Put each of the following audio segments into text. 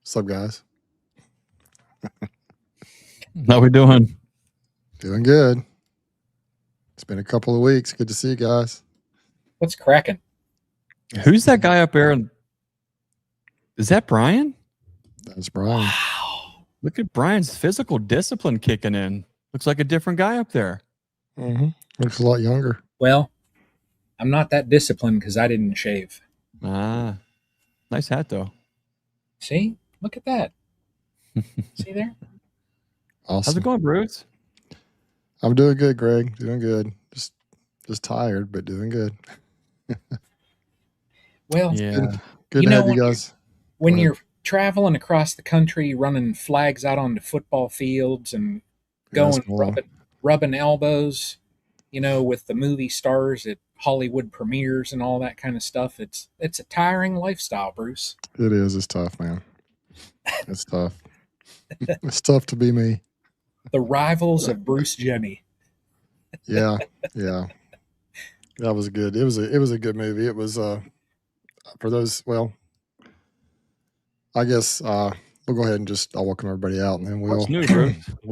What's up, guys? How we doing? Doing good. It's been a couple of weeks. Good to see you guys. What's cracking? Who's that guy up there? Is that Brian? That's Brian. Wow. Look at Brian's physical discipline kicking in. Looks like a different guy up there. Mm-hmm. Looks a lot younger. Well, I'm not that disciplined because I didn't shave. Ah, nice hat though. See? Look at that. See there? Awesome. How's it going, Bruce? I'm doing good, Greg. Doing good. Just tired, but doing good. Well, Yeah. Good to have you guys. When you're traveling across the country, running flags out onto football fields and going rubbing elbows, with the movie stars at Hollywood premieres and all that kind of stuff, it's a tiring lifestyle, Bruce. It is. It's tough, man. It's tough. It's tough to be me. The rivals of Bruce Jenny. Yeah. That was good. It was a good movie. It was for those. Well, I guess we'll go ahead and I'll welcome everybody out, and then we'll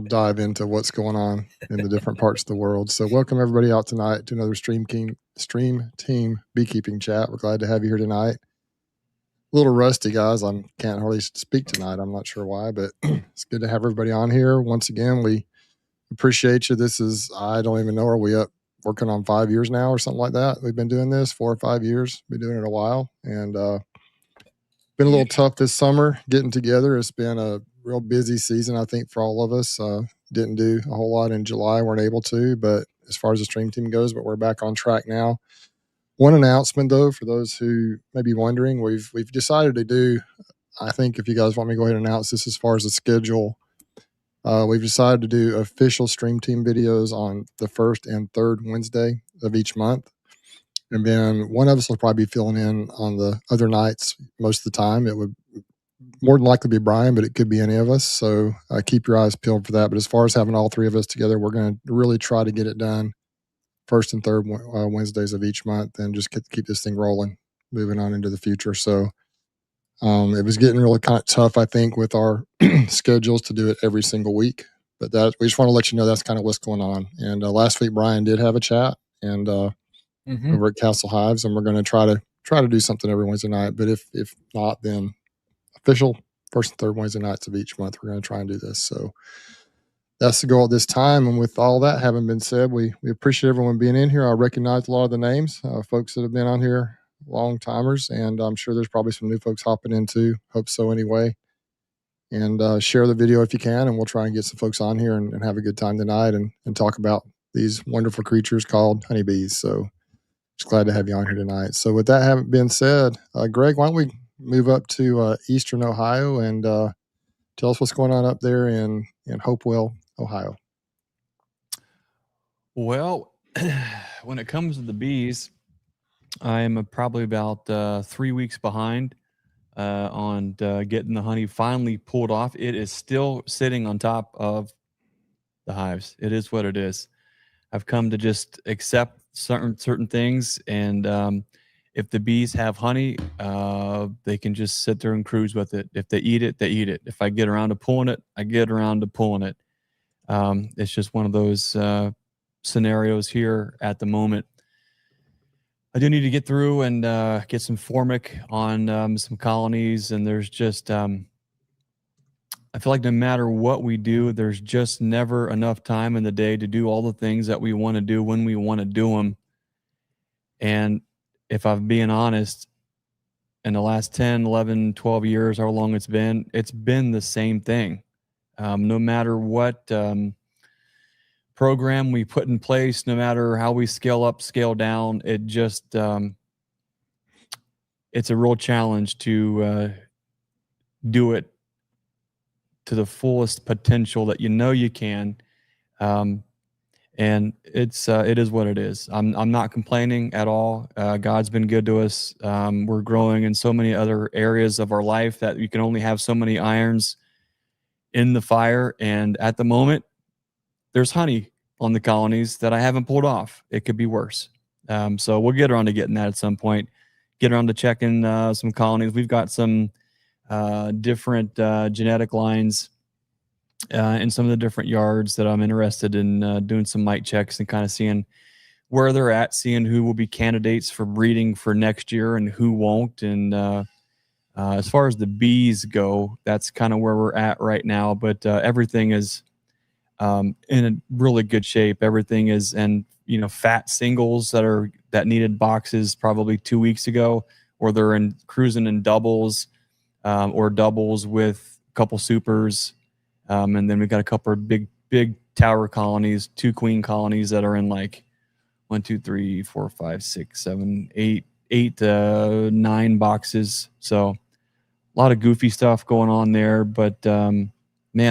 dive into what's going on in the different parts of the world. So welcome everybody out tonight to another Stream Team Beekeeping chat. We're glad to have you here tonight. A little rusty, guys. I can't hardly speak tonight. I'm not sure why, but it's good to have everybody on here. Once again, we appreciate you. This is, I don't even know, are we up working on 5 years now or something like that? We've been doing this 4 or 5 years. Been doing it a while, and been a little tough this summer getting together. It's been a real busy season, I think, for all of us. Didn't do a whole lot in July, weren't able to, but as far as the stream team goes, but we're back on track now. One announcement, though, for those who may be wondering, we've decided to do, I think if you guys want me to go ahead and announce this as far as the schedule, we've decided to do official stream team videos on the first and third Wednesday of each month. And then one of us will probably be filling in on the other nights most of the time. It would more than likely be Brian, but it could be any of us. So keep your eyes peeled for that. But as far as having all three of us together, we're going to really try to get it done first and third Wednesdays of each month, and just keep this thing rolling, moving on into the future. So it was getting really kind of tough, I think, with our schedules to do it every single week. But we just want to let you know that's kind of what's going on. And last week, Brian did have a chat, and over at Castle Hives, and we're going to try to do something every Wednesday night. But if not, then official first and third Wednesday nights of each month, we're going to try and do this. So that's the goal at this time. And with all that having been said, we appreciate everyone being in here. I recognize a lot of the names, folks that have been on here, long timers, and I'm sure there's probably some new folks hopping in too. Hope so anyway. And share the video if you can, and we'll try and get some folks on here and have a good time tonight and talk about these wonderful creatures called honeybees. So just glad to have you on here tonight. So with that having been said, Greg, why don't we move up to Eastern Ohio and tell us what's going on up there in Hopewell, Ohio. Well, when it comes to the bees, I am probably about 3 weeks behind on getting the honey finally pulled off. It is still sitting on top of the hives. It is what it is. I've come to just accept certain things, and if the bees have honey, they can just sit there and cruise with it. If they eat it, they eat it. If I get around to pulling it, I get around to pulling it. It's just one of those scenarios here at the moment. I do need to get through and get some formic on some colonies, and there's just I feel like no matter what we do, there's just never enough time in the day to do all the things that we want to do when we want to do them. And if I'm being honest, in the last 10, 11, 12 years, how long it's been the same thing. No matter what program we put in place, no matter how we scale up, scale down, it just it's a real challenge to do it to the fullest potential that you can. And it is what it is. I'm not complaining at all. God's been good to us. We're growing in so many other areas of our life that you can only have so many irons in the fire. And at the moment, there's honey on the colonies that I haven't pulled off. It could be worse. So we'll get around to getting that at some point. Get around to checking some colonies. We've got some different genetic lines in some of the different yards that I'm interested in doing some mite checks and kind of seeing where they're at, seeing who will be candidates for breeding for next year and who won't. And as far as the bees go, that's kind of where we're at right now. But everything is in a really good shape. Everything is, and fat singles that needed boxes probably 2 weeks ago, or they're in cruising in doubles, or doubles with a couple supers, and then we've got a couple of big tower colonies, 2 queen colonies that are in like 1, 2, 3, 4, 5, 6, 7, 8, 9 boxes. So a lot of goofy stuff going on there, but man,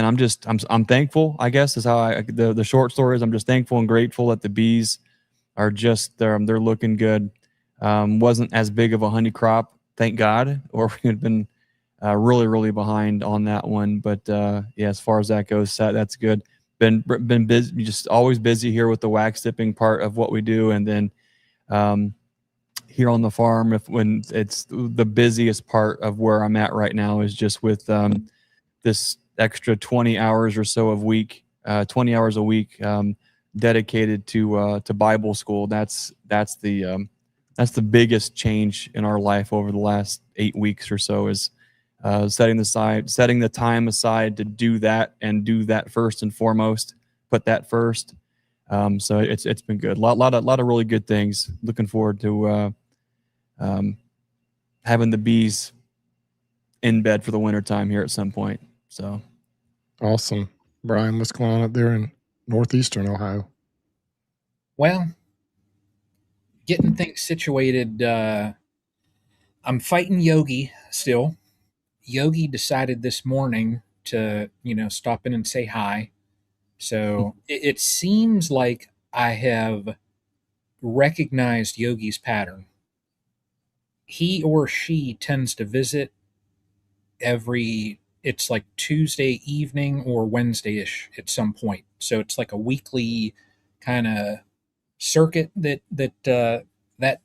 I'm thankful, I guess, is how the short story is. I'm just thankful and grateful that the bees are just they're looking good. Wasn't as big of a honey crop, thank God, or we had been really behind on that one. But yeah, as far as that goes, that's good. Been busy, just always busy here with the wax dipping part of what we do, and then here on the farm, when it's the busiest part of where I'm at right now is just with this extra 20 hours or so 20 hours a week dedicated to Bible school. That's the biggest change in our life over the last 8 weeks or so, is setting the time aside to do that, and do that first and foremost. Put that first. So it's been good. Lot of really good things. Looking forward to having the bees in bed for the winter time here at some point. So awesome. Brian, what's going on up there in northeastern Ohio? Well, getting things situated. I'm fighting Yogi still. Yogi decided this morning to, stop in and say hi. So it seems like I have recognized Yogi's pattern. He or she tends to visit it's like Tuesday evening or Wednesday-ish at some point. So it's like a weekly kind of circuit that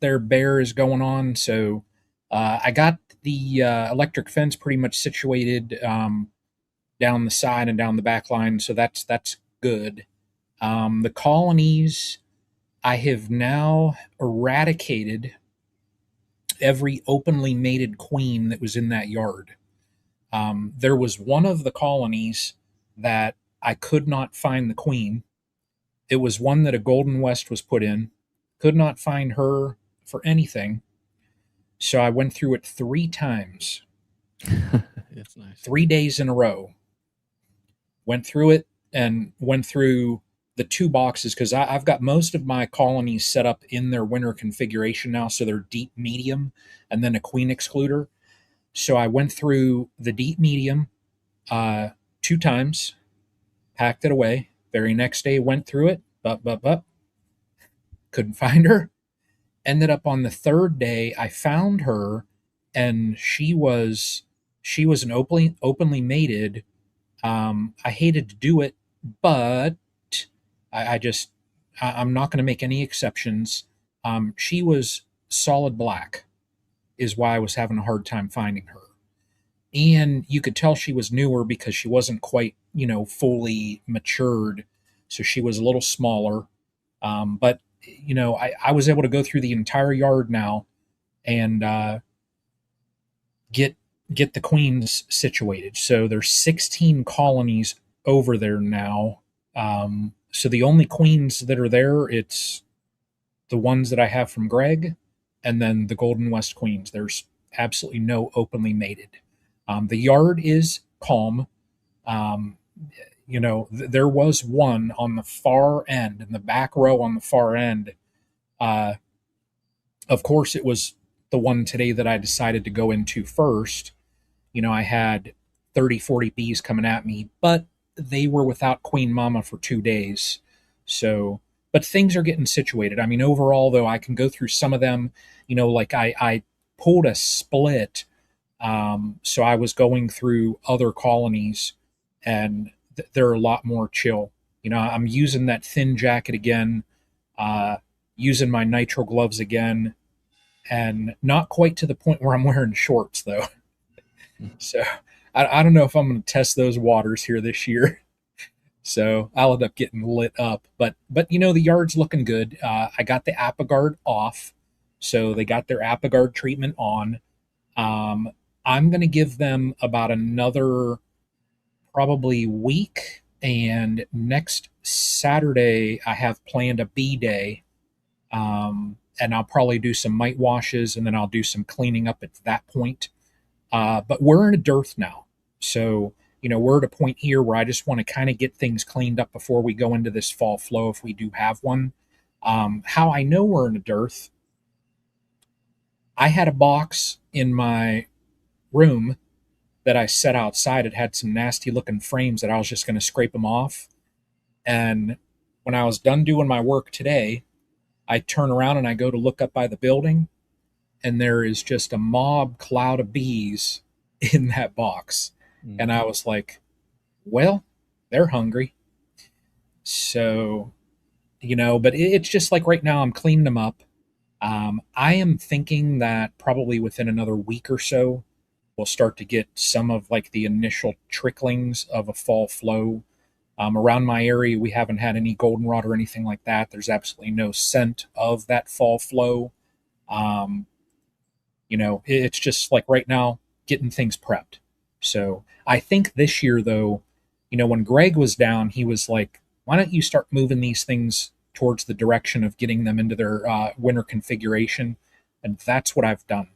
their bear is going on. So I got the electric fence pretty much situated down the side and down the back line, so that's good. The colonies, I have now eradicated every openly mated queen that was in that yard. There was one of the colonies that I could not find the queen. It was one that a Golden West was put in. Could not find her for anything. So I went through it 3 times. It's nice. 3 days in a row. Went through it and went through the 2 boxes, because I've got most of my colonies set up in their winter configuration now. So they're deep medium and then a queen excluder. So I went through the deep medium 2 times, packed it away. Very next day, went through it, but couldn't find her. Ended up on the 3rd day, I found her, and she was an openly mated. I hated to do it, but I'm not going to make any exceptions. She was solid black, is why I was having a hard time finding her. And you could tell she was newer because she wasn't quite, fully matured. So she was a little smaller. But, I was able to go through the entire yard now and get the queens situated. So there's 16 colonies over there now. So the only queens that are there, it's the ones that I have from Greg, and then the Golden West queens. There's absolutely no openly mated. The yard is calm. There was one on the far end, in the back row on the far end. Of course, it was the one today that I decided to go into first. I had 30, 40 bees coming at me, but they were without Queen Mama for 2 days. So, but things are getting situated. I mean, overall, though, I can go through some of them. Like I pulled a split. So I was going through other colonies, and they're a lot more chill. I'm using that thin jacket again, using my nitro gloves again, and not quite to the point where I'm wearing shorts, though. So I don't know if I'm going to test those waters here this year. So I'll end up getting lit up. But the yard's looking good. I got the Apogard off, so they got their Apogard treatment on. Um, I'm going to give them about another probably week. And next Saturday, I have planned a bee day. And I'll probably do some mite washes and then I'll do some cleaning up at that point. But we're in a dearth now. So, we're at a point here where I just want to kind of get things cleaned up before we go into this fall flow if we do have one. How I know we're in a dearth, I had a box in my room that I set outside. It had some nasty looking frames that I was just going to scrape them off. And when I was done doing my work today, I turn around and I go to look up by the building, and there is just a mob cloud of bees in that box. And I was like, well, they're hungry. So, but it's just like right now I'm cleaning them up. I am thinking that probably within another week or so, we'll start to get some of like the initial tricklings of a fall flow. Around my area, we haven't had any goldenrod or anything like that. There's absolutely no scent of that fall flow. Um, it's just like right now getting things prepped. So I think this year, though, when Greg was down, he was like, why don't you start moving these things towards the direction of getting them into their winter configuration? And that's what I've done.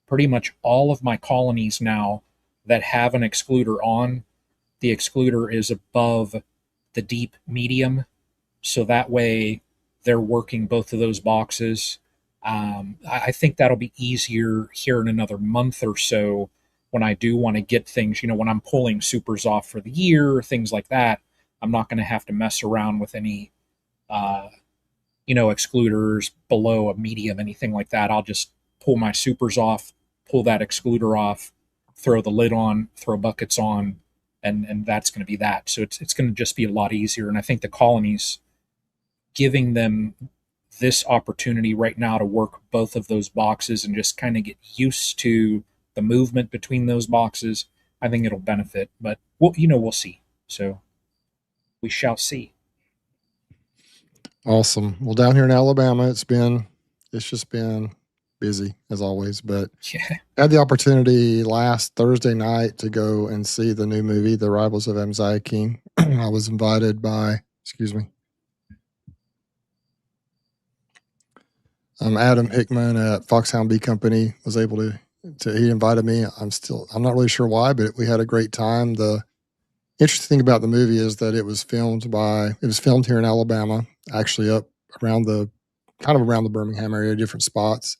Pretty much all of my colonies now that have an excluder on, the excluder is above the deep medium. So that way they're working both of those boxes. I think that'll be easier here in another month or so when I do want to get things, when I'm pulling supers off for the year, things like that. I'm not going to have to mess around with any, uh, excluders below a medium, anything like that. I'll just pull my supers off, pull that excluder off, throw the lid on, throw buckets on, and that's going to be that. So it's going to just be a lot easier. And I think the colonies giving them this opportunity right now to work both of those boxes and just kind of get used to the movement between those boxes, I think it'll benefit. But we'll see. So we shall see. Awesome. Well, down here in Alabama, it's just been busy as always, but Yeah. I had the opportunity last Thursday night to go and see the new movie, The Rivals of Mziah King. I was invited by, excuse me, Adam Hickman at Foxhound Bee Company was able he invited me. I'm not really sure why, but we had a great time. The interesting thing about the movie is that it was filmed here in Alabama, actually up around around the Birmingham area, different spots.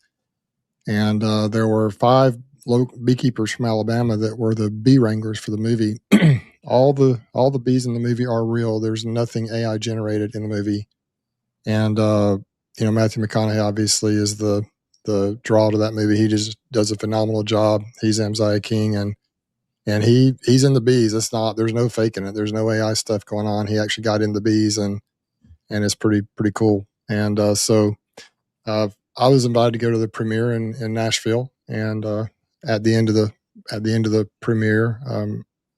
And there were 5 local beekeepers from Alabama that were the bee wranglers for the movie. all the bees in the movie are real. There's nothing AI generated in the movie. And Matthew McConaughey obviously is the draw to that movie. He just does a phenomenal job. He's Mziah King, and he's in the bees. There's no faking it. There's no AI stuff going on. He actually got in the bees, and it's pretty cool. And so I was invited to go to the premiere in Nashville, and at the end of the premiere,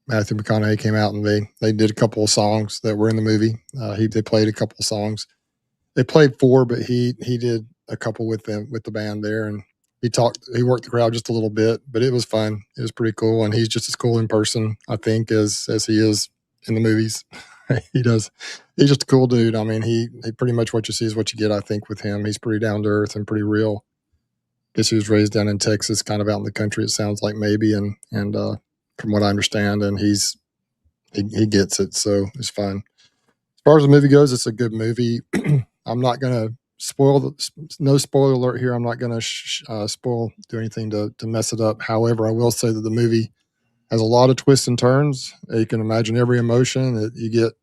Matthew McConaughey came out and they did a couple of songs that were in the movie. They played a couple of songs. They played 4, but he did a couple with the band there, and he worked the crowd just a little bit, but it was fun. It was pretty cool, and he's just as cool in person, I think, as he is in the movies. He does. He's just a cool dude. I mean, he pretty much what you see is what you get, I think, with him. He's pretty down to earth and pretty real. Guess he was raised down in Texas, kind of out in the country, it sounds like, maybe, and from what I understand, and he gets it, so it's fun. As far as the movie goes, it's a good movie. I'm not gonna no spoiler alert here. I'm not gonna do anything to mess it up. However, I will say that the movie has a lot of twists and turns. You can imagine every emotion that you get.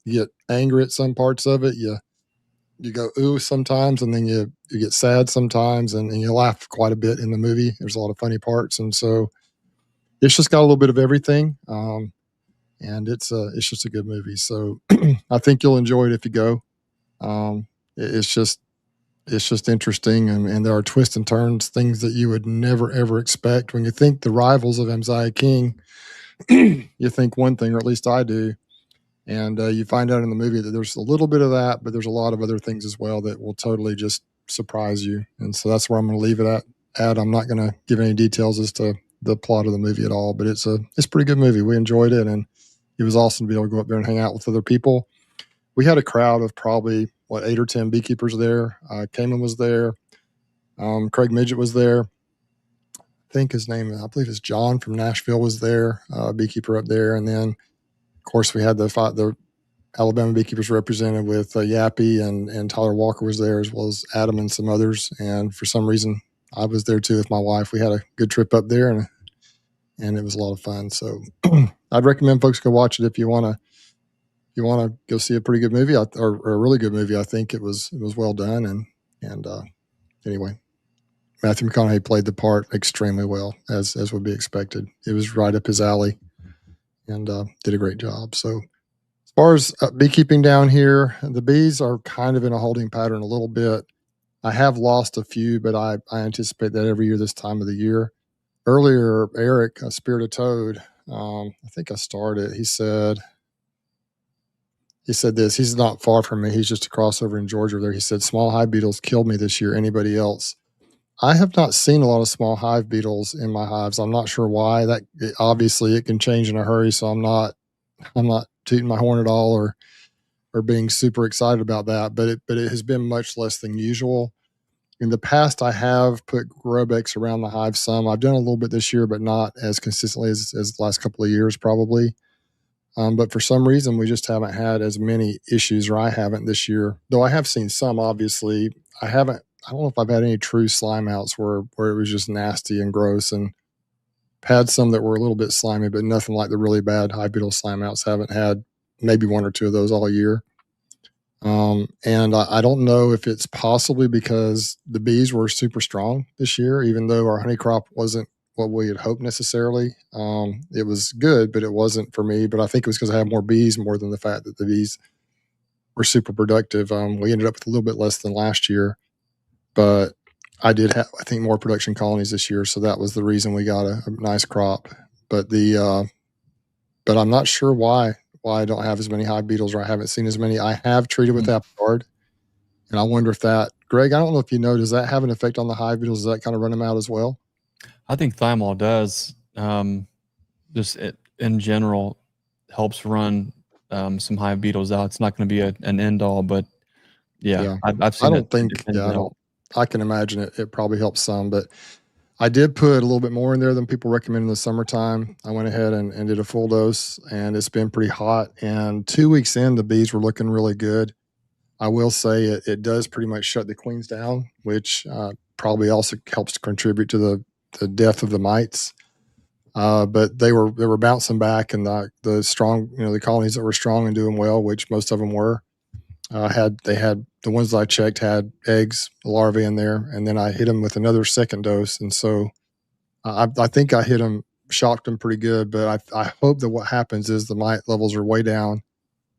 You get angry at some parts of it. You go ooh sometimes, and then you get sad sometimes, and you laugh quite a bit in the movie. There's a lot of funny parts, and so it's just got a little bit of everything. And it's just a good movie. So I think you'll enjoy it if you go. It's just it's just interesting, and there are twists and turns, things that you would never ever expect when you think the rivals of Mziah King. You think one thing, or at least I do, and you find out in the movie that there's a little bit of that, but there's a lot of other things as well that will totally just surprise you. And so that's where I'm going to leave it at. I'm not going to give any details as to the plot of the movie at all, but it's a pretty good movie. We enjoyed it, and it was awesome to be able to go up there and hang out with other people. We had a crowd of probably 8 or 10 beekeepers there. Cayman was there. Craig Midget was there. I think his name, I believe, is John from Nashville was there, beekeeper up there, and then of course we had the Alabama beekeepers represented with Yappy and Tyler Walker was there, as well as Adam and some others. And for some reason, I was there too with my wife. We had a good trip up there, and it was a lot of fun. So I'd recommend folks go watch it if you want to go see a pretty good movie, or a really good movie. I think it was well done. And anyway, Matthew McConaughey played the part extremely well, as would be expected. It was right up his alley, and did a great job. So as far as beekeeping down here, the bees are kind of in a holding pattern a little bit. I have lost a few, but I anticipate that every year this time of the year. Earlier, Eric, Spirit of Toad, I think I started. He said this. He's not far from me. He's just across over in Georgia there. He said, small hive beetles killed me this year. Anybody else? I have not seen a lot of small hive beetles in my hives. I'm not sure why. Obviously it can change in a hurry, so I'm not tooting my horn at all or being super excited about that. But it has been much less than usual. In the past, I have put Grobex around the hive some. I've done a little bit this year, but not as consistently as the last couple of years, probably. But for some reason, we just haven't had as many issues, or I haven't this year. Though I have seen some, obviously. I don't know if I've had any true slime outs where it was just nasty and gross, and had some that were a little bit slimy, but nothing like the really bad hive beetle slime outs. Haven't had maybe one or two of those all year. And I don't know if it's possibly because the bees were super strong this year, even though our honey crop wasn't what we had hoped necessarily. It was good, but it wasn't for me. But I think it was because I had more bees more than the fact that the bees were super productive. We ended up with a little bit less than last year, but I did have, I think, more production colonies this year. So that was the reason we got a nice crop. But but I'm not sure why I don't have as many hive beetles, or I haven't seen as many. I have treated with apple guard, and I wonder if that, Greg, I don't know if you know, does that have an effect on the hive beetles? Does that kind of run them out as well? I think thymol does. Just in general helps run some hive beetles out. It's not going to be an end all, but yeah. I've I seen don't it think, tend to help. I can imagine it probably helps some, but I did put a little bit more in there than people recommend in the summertime. I went ahead and did a full dose, and it's been pretty hot. And 2 weeks in, the bees were looking really good. I will say it does pretty much shut the queens down, which probably also helps to contribute to the death of the mites. But they were bouncing back, and the strong, the colonies that were strong and doing well, which most of them were, had the ones that I checked had eggs, larvae in there, and then I hit them with another second dose, and so I think I hit them, shocked them pretty good. But I hope that what happens is the mite levels are way down,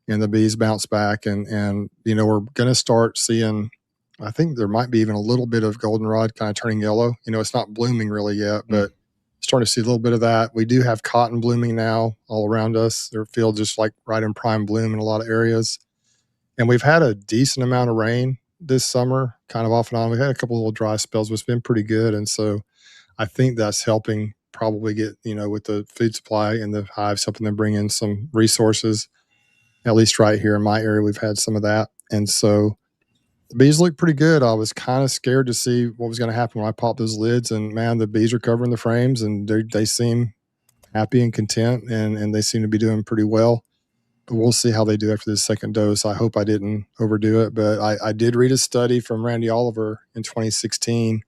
and the bees bounce back, and we're going to start seeing. I think there might be even a little bit of goldenrod kind of turning yellow. It's not blooming really yet, but starting to see a little bit of that. We do have cotton blooming now all around us. Their fields just like right in prime bloom in a lot of areas. And we've had a decent amount of rain this summer, kind of off and on. We've had a couple of little dry spells, but it's been pretty good. And so I think that's helping probably get, with the food supply in the hives, helping them bring in some resources. At least right here in my area, we've had some of that. And so the bees look pretty good. I was kind of scared to see what was going to happen when I popped those lids. And man, the bees are covering the frames, and they seem happy and content, and they seem to be doing pretty well. But we'll see how they do after this second dose. I hope I didn't overdo it, but I did read a study from Randy Oliver in 2016.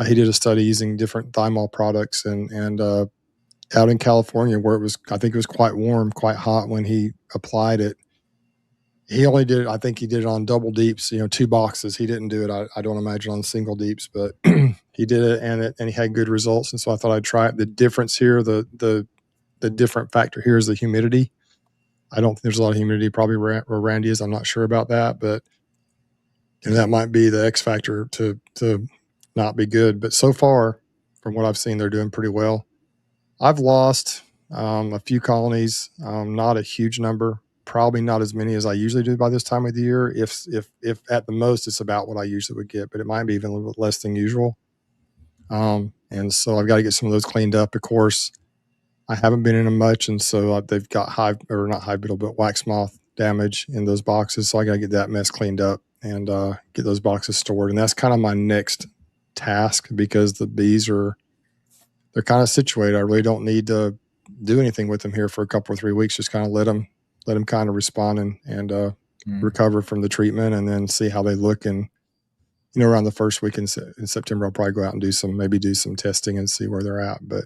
He did a study using different thymol products, and out in California, where I think it was quite warm, quite hot when he applied it. He only did it, I think he did it on double deeps, 2 boxes. He didn't do it, I don't imagine, on single deeps, but he did it, and he had good results. And so I thought I'd try it. The difference here, the different factor here is the humidity. I don't think there's a lot of humidity probably where Randy is. I'm not sure about that, but and that might be the X factor to not be good. But so far, from what I've seen, they're doing pretty well. I've lost a few colonies, not a huge number, probably not as many as I usually do by this time of the year. If at the most it's about what I usually would get, but it might be even a little bit less than usual. And so I've got to get some of those cleaned up. Of course, I haven't been in them much, and so they've got hive or not hive beetle, but wax moth damage in those boxes. So I got to get that mess cleaned up and get those boxes stored. And that's kind of my next task because the bees they're kind of situated. I really don't need to do anything with them here for a couple or 3 weeks. Just kind of let them kind of respond and recover from the treatment, and then see how they look. And around the first week in September, I'll probably go out and do some testing and see where they're at. But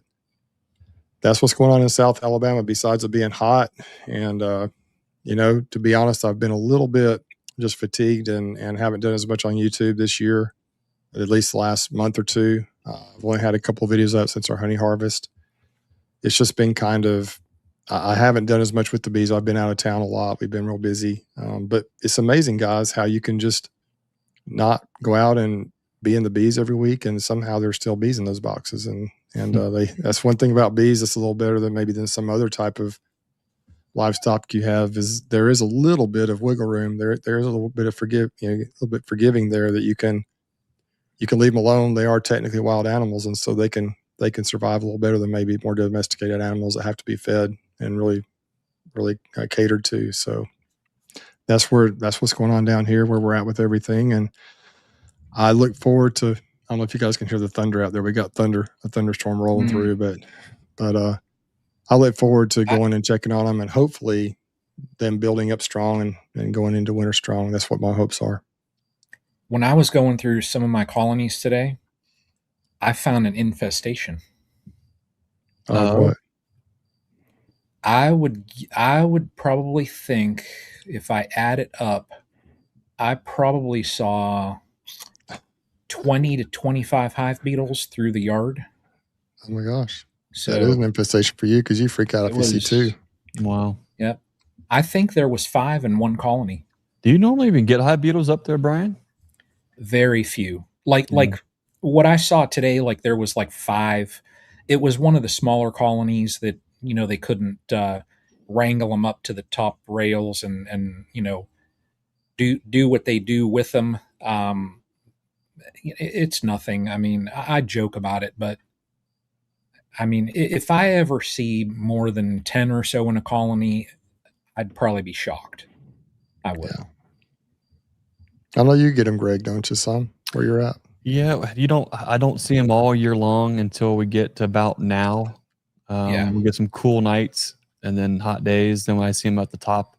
that's what's going on in South Alabama. Besides it being hot, and to be honest, I've been a little bit just fatigued and haven't done as much on YouTube this year, at least the last month or two. I've only had a couple of videos out since our honey harvest. It's just been I haven't done as much with the bees. I've been out of town a lot. We've been real busy. But it's amazing, guys, how you can just not go out and be in the bees every week, and somehow there's still bees in those boxes. And that's one thing about bees that's a little better than some other type of livestock you have, is there is a little bit of wiggle room. There's a little bit of a little bit forgiving there, that you can leave them alone. They are technically wild animals, and so they can survive a little better than maybe more domesticated animals that have to be fed and really catered to. So that's what's going on down here, where we're at with everything. And I look forward to, I don't know if you guys can hear the thunder out there. We got a thunderstorm rolling through, but I look forward to going and checking on them, and hopefully them building up strong and going into winter strong. That's what my hopes are. When I was going through some of my colonies today, I found an infestation. What? I would probably think, if I add it up, I probably saw 20 to 25 hive beetles through the yard. Oh my gosh. So that is an infestation for you, because you freak out if you see two. Wow. Yep. I think there was 5 in one colony. Do you normally even get hive beetles up there, Brian? Very few. Like what I saw today, like there was like 5. It was one of the smaller colonies that, they couldn't wrangle them up to the top rails and do what they do with them. It's nothing. I mean, I joke about it, but I mean, if I ever see more than 10 or so in a colony, I'd probably be shocked. I would. Yeah. I know you get them, Greg, don't you, son? Where you're at? Yeah, I don't see them all year long until we get to about now. We get some cool nights and then hot days. Then when I see them at the top,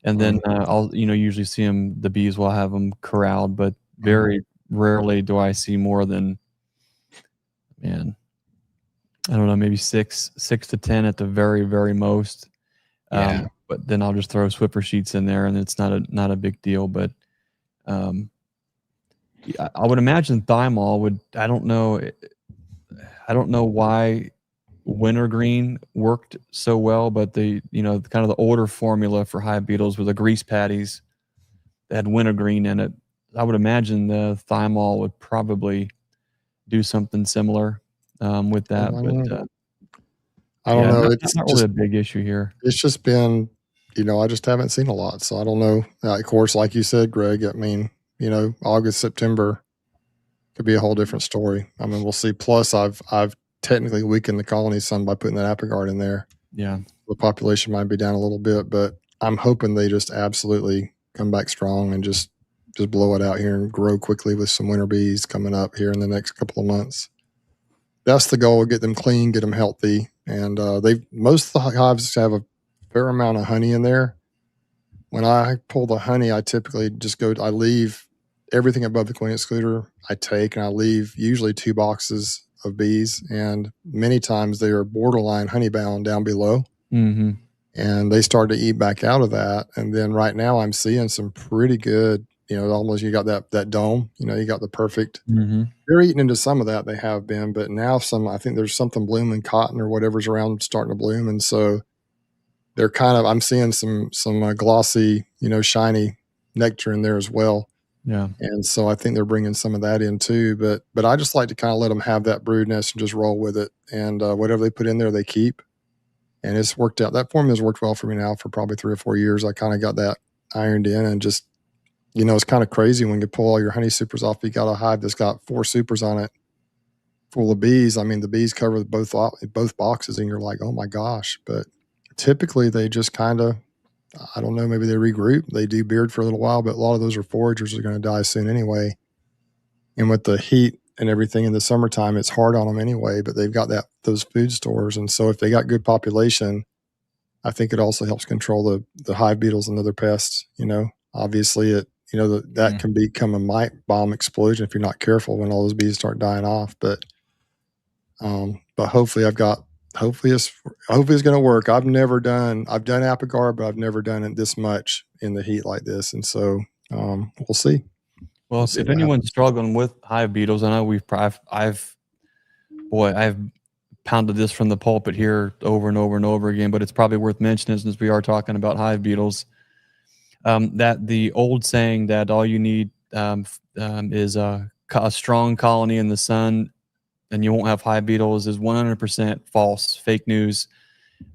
and then I'll usually see them. The bees will have them corralled, but very rarely do I see more than, man, I don't know, maybe 6 to 10 at the very, very most. But then I'll just throw Swiffer sheets in there, and it's not a big deal. But I would imagine thymol would. I don't know why wintergreen worked so well, but the kind of the older formula for hive beetles were the grease patties that had wintergreen in it. I would imagine the thymol would probably do something similar with that. I don't know. It's not really a big issue here. It's just been, I just haven't seen a lot, so I don't know. Of course, like you said, Greg, I mean, August, September could be a whole different story. I mean, we'll see. Plus, I've technically weakened the colony some by putting that Apigard in there. Yeah, the population might be down a little bit, but I'm hoping they just absolutely come back strong and just blow it out here and grow quickly with some winter bees coming up here in the next couple of months. That's the goal: get them clean, get them healthy, and most of the hives have a fair amount of honey in there. When I pull the honey, I typically just I leave everything above the queen excluder. I take and I leave usually 2 boxes of bees, and many times they are borderline honey bound down below. Mm-hmm. And they start to eat back out of that. And then right now I'm seeing some pretty good, almost you got that dome, you got the perfect. Mm-hmm. They're eating into some of that, they have been, but now I think there's something blooming, cotton or whatever's around starting to bloom. And so I'm seeing some glossy, shiny nectar in there as well. Yeah. And so I think they're bringing some of that in too. But I just like to kind of let them have that brood nest and just roll with it. And whatever they put in there, they keep. And it's worked out. That formula has worked well for me now for probably 3 or 4 years. I kind of got that ironed in, and just, it's kind of crazy when you pull all your honey supers off. You got a hive that's got 4 supers on it full of bees. I mean, the bees cover both boxes, and you're like, oh my gosh. But typically they just kind of, I don't know, maybe they regroup. They do beard for a little while, but a lot of those are foragers are going to die soon anyway. And with the heat and everything in the summertime, it's hard on them anyway. But they've got those food stores, and so if they got good population, I think it also helps control the hive beetles and other pests. Obviously that can become a mite bomb explosion if you're not careful when all those bees start dying off. But hopefully it's going to work. I've done Apgar, but I've never done it this much in the heat like this. And so, we'll see. Well, We'll if, see if what anyone's happens. struggling with hive beetles, I know I've pounded this from the pulpit here over and over and over again, but it's probably worth mentioning since we are talking about hive beetles. That the old saying that all you need is a strong colony in the sun and you won't have hive beetles is 100% false, fake news.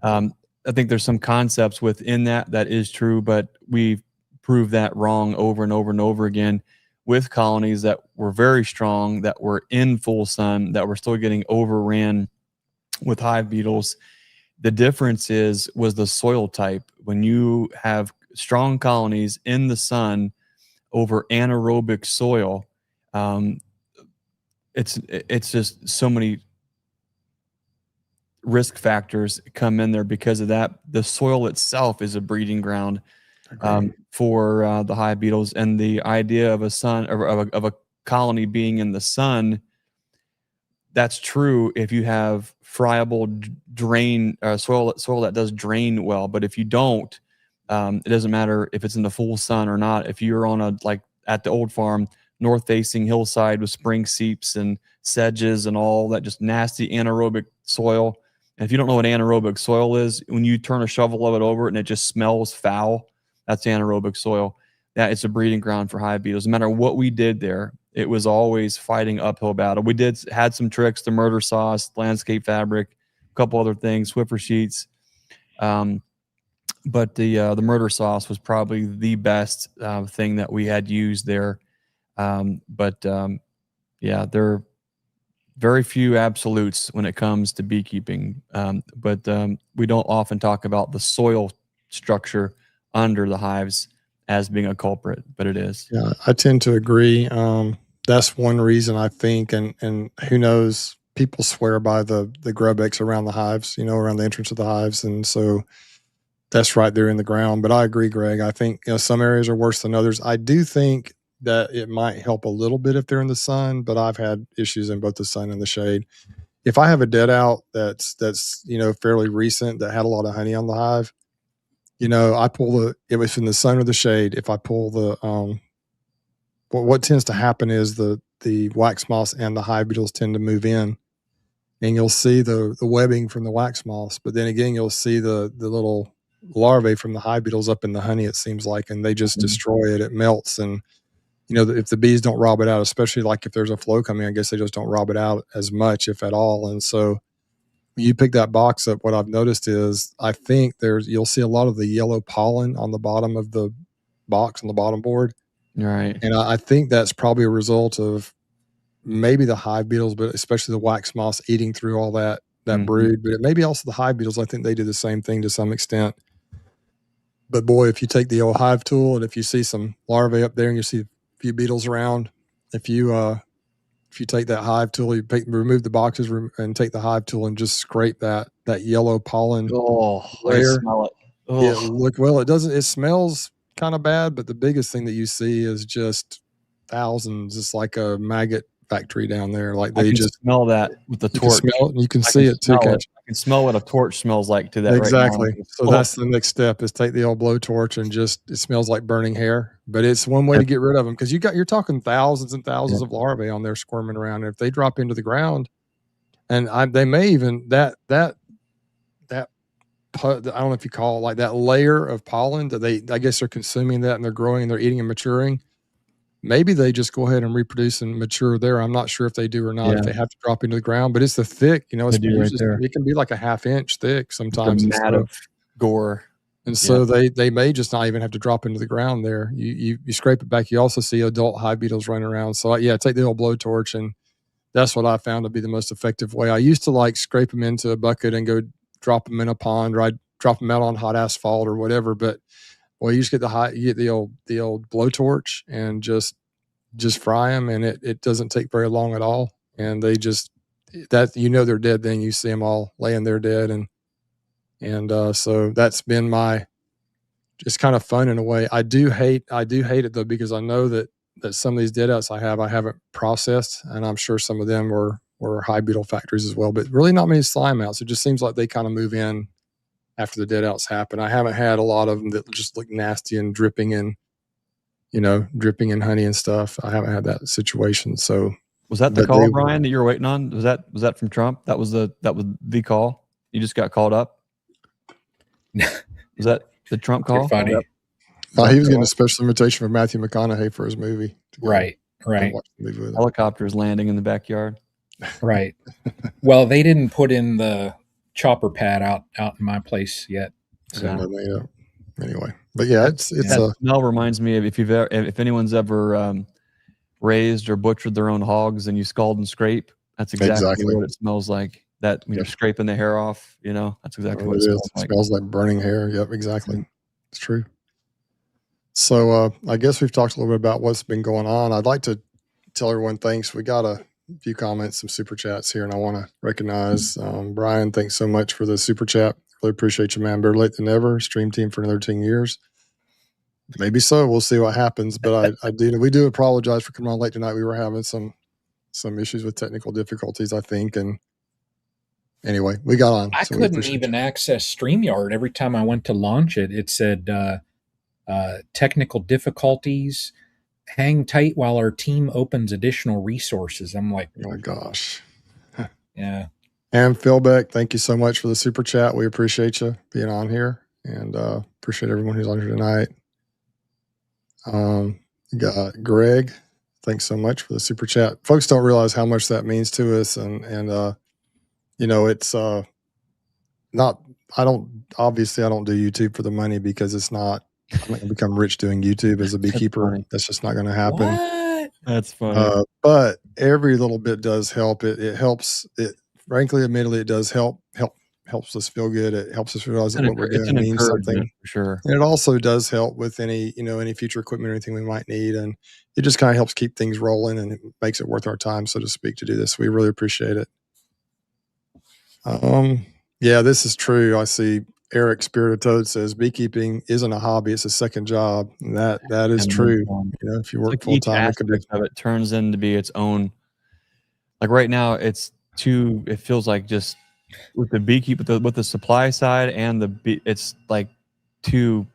I think there's some concepts within that is true, but we've proved that wrong over and over and over again with colonies that were very strong, that were in full sun, that were still getting overran with hive beetles. The difference was the soil type. When you have strong colonies in the sun over anaerobic soil, it's just so many risk factors come in there because of that. The soil itself is a breeding ground for the hive beetles, and the idea of a colony being in the sun. That's true if you have friable drain soil that does drain well. But if you don't, it doesn't matter if it's in the full sun or not. If you're on like at the old farm, north facing hillside with spring seeps and sedges and all that just nasty anaerobic soil. And if you don't know what anaerobic soil is, when you turn a shovel of it over and it just smells foul, that's anaerobic soil. That it's a breeding ground for hive beetles. No matter what we did there, it was always fighting uphill battle. We had some tricks, the murder sauce, landscape fabric, a couple other things, Swiffer sheets. But the murder sauce was probably the best thing that we had used there. Yeah, there are very few absolutes when it comes to beekeeping. But we don't often talk about the soil structure under the hives as being a culprit, but it is. Yeah, I tend to agree. That's one reason I think, and who knows, people swear by the grub X around the hives, around the entrance of the hives. And so that's right there in the ground. But I agree, Greg. I think, some areas are worse than others. I do think that it might help a little bit if they're in the sun, but I've had issues in both the sun and the shade. If I have a dead out that's fairly recent that had a lot of honey on the hive, I pull it was in the sun or the shade. If I pull what tends to happen is the wax moss and the hive beetles tend to move in, and you'll see the webbing from the wax moss, but then again you'll see the little larvae from the hive beetles up in the honey, it seems like, and they just destroy it. It melts, and if the bees don't rob it out, especially like if there's a flow coming, I guess they just don't rob it out as much, if at all. And so when you pick that box up, what I've noticed is I think you'll see a lot of the yellow pollen on the bottom of the box on the bottom board. Right. And I think that's probably a result of maybe the hive beetles, but especially the wax moss eating through all that brood. But it may be also the hive beetles. I think they do the same thing to some extent. But boy, if you take the old hive tool and if you see some larvae up there and you see a few beetles around, if you take that hive tool, remove the boxes and take the hive tool and just scrape that yellow pollen I layer. smell it. It smells kind of bad, but the biggest thing that you see is just thousands. It's like a maggot factory down there. Like I can smell that with the torch. You can smell it and you can see it too. I can smell what a torch smells like to that Exactly. right now. So that's the next step, is take the old blowtorch and it smells like burning hair, but it's one way to get rid of them, because you're talking thousands and thousands of larvae on there squirming around. And if they drop into the ground, and they may even that I don't know if you call it like that layer of pollen that I guess they're consuming that and they're growing and they're eating and maturing. maybe they just go ahead and reproduce and mature there. I'm not sure if they do or not, if Yeah. they have to drop into the ground, but it's the thick, They it's do right usually there. it can be like a half inch thick Just a sometimes, and mat so of gore. and Yeah. so they may just not even have to drop into the ground there. You scrape it back, you also see adult hive beetles running around. So, yeah, take the old blowtorch, and that's what I found to be the most effective way. I used to, like, scrape them into a bucket and go drop them in a pond, or I'd drop them out on hot asphalt or whatever, but, well, you just get you get the old blowtorch and just fry them, and it doesn't take very long at all, and they just they're dead, then you see them all laying there dead, and so that's been my it's kind of fun in a way. I do hate it though, because I know that some of these dead outs I haven't processed, and I'm sure some of them were hive beetle factories as well, but really not many slime outs. It just seems like they kind of move in after the dead outs happen. I haven't had a lot of them that just look nasty and dripping in honey and stuff. I haven't had that situation. So, Was that the but call, Brian, that you were waiting on? Was that from Trump? That was the call? You just got called up? Was that the Trump call? You're funny. He was getting a special invitation from Matthew McConaughey for his movie. Right. Watch the movie with him. Helicopters landing in the backyard. Right. Well, they didn't put in the chopper pad out in my place yet. So anyway, but yeah, it's that smell reminds me of if anyone's ever raised or butchered their own hogs and you scald and scrape. That's exactly what it smells like. That when you're scraping the hair off, that's exactly what it smells like. It smells like burning hair. Yep, exactly. It's true. So I guess we've talked a little bit about what's been going on. I'd like to tell everyone thanks. We got a few comments, some super chats here, and I want to recognize Brian. Thanks so much for the super chat. Really appreciate you, man. Better late than never. Stream team for another 10 years. Maybe so. We'll see what happens. But we do apologize for coming on late tonight. We were having some issues with technical difficulties, I think, and anyway, we got on. I couldn't even access StreamYard. Every time I went to launch it, it said technical difficulties. Hang tight while our team opens additional resources. I'm like, oh my gosh. Yeah. And Phil Beck, thank you so much for the super chat. We appreciate you being on here, and appreciate everyone who's on here tonight. Got Greg, thanks so much for the super chat. Folks don't realize how much that means to us, and it's not. I don't do YouTube for the money, because I'm not going to become rich doing YouTube as a beekeeper. That's just not going to happen. What? That's funny. But every little bit does help. It helps. Frankly, admittedly, it does helps us feel good. It helps us realize that what we're doing means something. For sure. And it also does help with any future equipment or anything we might need. And it just kind of helps keep things rolling, and it makes it worth our time, so to speak, to do this. We really appreciate it. Yeah, this is true. I see Eric Spirit of Toad says beekeeping isn't a hobby, it's a second job. And that is true. If you work full time, it turns into be its own. Like right now, it feels like just with the beekeeping, with the supply side and it's like too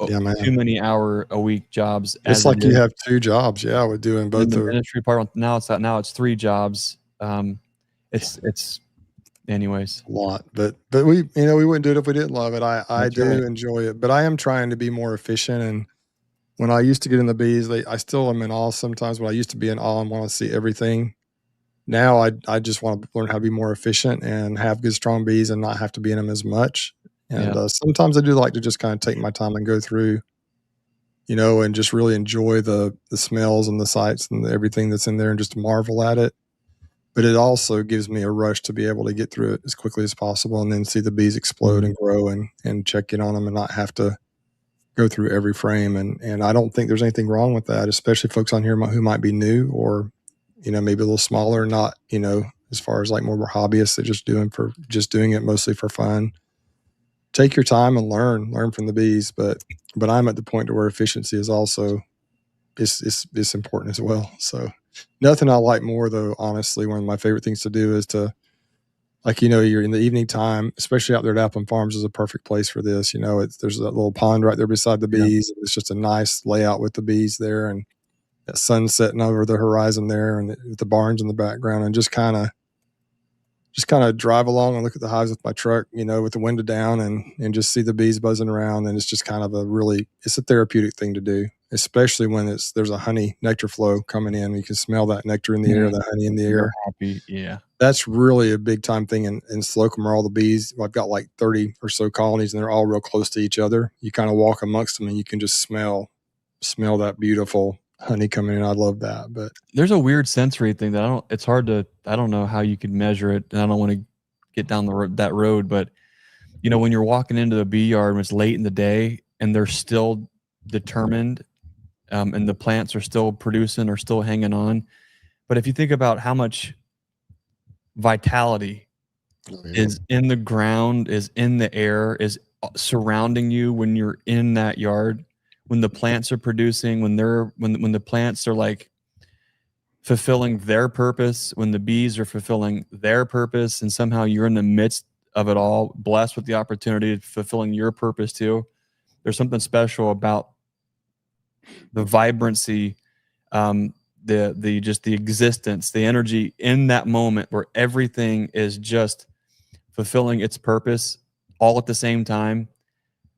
many hour a week jobs. It's like you have two jobs. Yeah, we're doing both. The ministry part now it's 3 jobs. It's anyways a lot, but we wouldn't do it if we didn't love it. I do enjoy it, but I am trying to be more efficient. And when I used to get in the bees, I still am in awe sometimes, but I used to be in awe and want to see everything. Now I just want to learn how to be more efficient and have good, strong bees and not have to be in them as much. And sometimes I do like to just kind of take my time and go through, and just really enjoy the smells and the sights and everything that's in there, and just marvel at it. But it also gives me a rush to be able to get through it as quickly as possible, and then see the bees explode and grow, and check in on them, and not have to go through every frame. And I don't think there's anything wrong with that, especially folks on here who might be new, or maybe a little smaller, not as far as like more hobbyists that just doing it mostly for fun. Take your time and learn from the bees, but I'm at the point to where efficiency is also is important as well. So nothing I like more, though, honestly. One of my favorite things to do is to, like, you're in the evening time, especially out there at Appleton Farms is a perfect place for this. There's that little pond right there beside the bees. It's just a nice layout with the bees there, and that sun setting over the horizon there, and the barns in the background, and just kind of drive along and look at the hives with my truck, with the window down, and just see the bees buzzing around. And it's just kind of it's a therapeutic thing to do. especially when there's a honey nectar flow coming in. You can smell that nectar in the air, the honey in the They're air. happy. Yeah. That's really a big time thing in Slocum, where all the bees. I've got like 30 or so colonies, and they're all real close to each other. You kind of walk amongst them, and you can just smell that beautiful honey coming in. I love that. But There's a weird sensory thing that it's hard to, I don't know how you could measure it. And I don't want to get down that road, but when you're walking into the bee yard and it's late in the day and they're still determined, and the plants are still producing or still hanging on. But if you think about how much vitality is in the ground, is in the air, is surrounding you when you're in that yard, when the plants are producing, when the plants are like fulfilling their purpose, when the bees are fulfilling their purpose, and somehow you're in the midst of it all, blessed with the opportunity of fulfilling your purpose too. There's something special about the vibrancy, the existence, the energy in that moment where everything is just fulfilling its purpose all at the same time.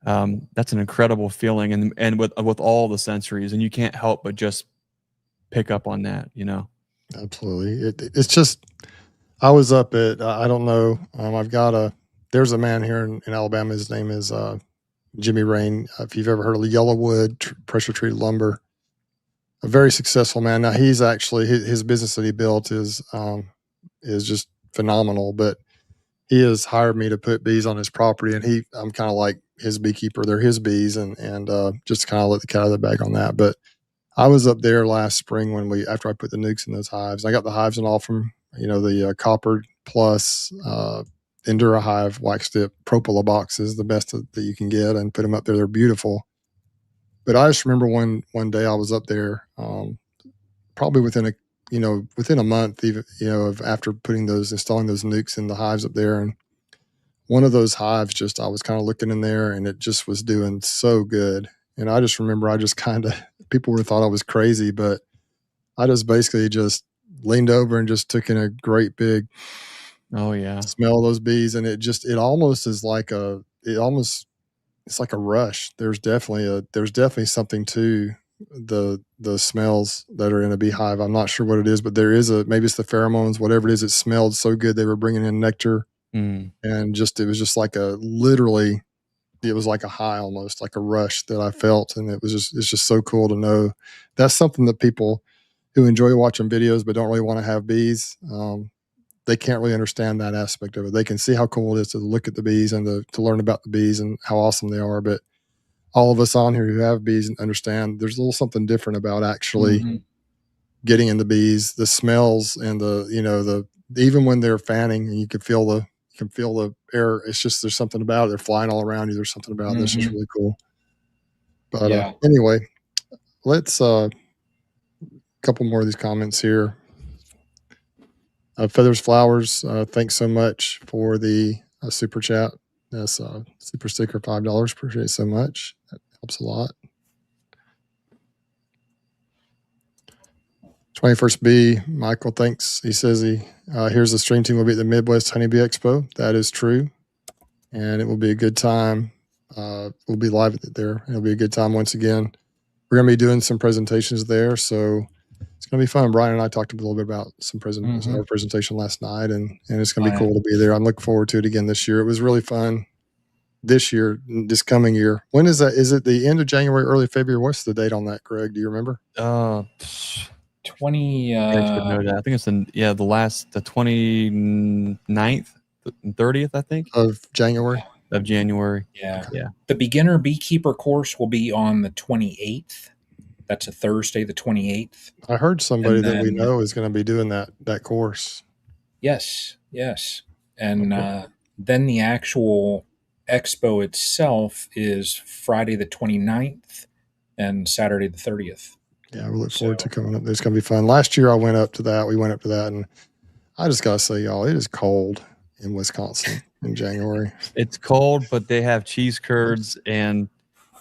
That's an incredible feeling, and with all the sensories, and you can't help but just pick up on that. Absolutely, it's just. I was up at I don't know. There's a man here in Alabama. His name is Jimmy Rain. If you've ever heard of Yellowwood pressure treated lumber, a very successful man. Now he's actually his business that he built is just phenomenal. But he has hired me to put bees on his property, and I'm kind of like his beekeeper. They're his bees, and just kind of let the cat out of the bag on that. But I was up there last spring after I put the nukes in those hives. I got the hives and all from the Copper Plus Endura Hive wax tip Propola boxes, the best that you can get, and put them up there. They're beautiful. But I just remember one day I was up there, probably within a month, even of after installing those nukes in the hives up there, and one of those hives, I was kind of looking in there, and it just was doing so good. And I just remember people would have thought I was crazy, but I just basically just leaned over and just took in a great big smell of those bees. And it almost is like it's like a rush. There's definitely something to the smells that are in a beehive. I'm not sure what it is, but maybe it's the pheromones, whatever it is. It smelled so good. They were bringing in nectar, and it was just literally, it was like a high, almost like a rush that I felt. And it's just so cool to know that's something that people who enjoy watching videos but don't really want to have bees, they can't really understand that aspect of it. They can see how cool it is to look at the bees and to learn about the bees and how awesome they are. But all of us on here who have bees and understand there's a little something different about actually getting in the bees, the smells, and even when they're fanning and you can feel the air. It's just, there's something about it. They're flying all around you. There's something about it that's just really cool. But anyway, let's a couple more of these comments here. Feathers Flowers, thanks so much for the super chat. That's super sticker, $5. Appreciate it so much. That helps a lot. 21st Bee, Michael, thanks. He says here's the stream team will be at the Midwest Honeybee Expo. That is true, and it will be a good time. We'll be live there. It'll be a good time once again. We're going to be doing some presentations there, so it's going to be fun. Brian and I talked a little bit about our presentation last night, and it's going to be cool to be there. I'm looking forward to it again this year. It was really fun this coming year. When is that? Is it the end of January, early February? What's the date on that, Greg? Do you remember? 20. I think it's the 29th and 30th, I think, of January. Yeah. The beginner beekeeper course will be on the 28th. That's a Thursday, the 28th. I heard somebody that we know is going to be doing that course. Yes. And then the actual expo itself is Friday the 29th and Saturday the 30th. Yeah, we look forward to coming up. It's going to be fun. Last year we went up to that, and I just got to say, y'all, it is cold in Wisconsin in January. It's cold, but they have cheese curds, and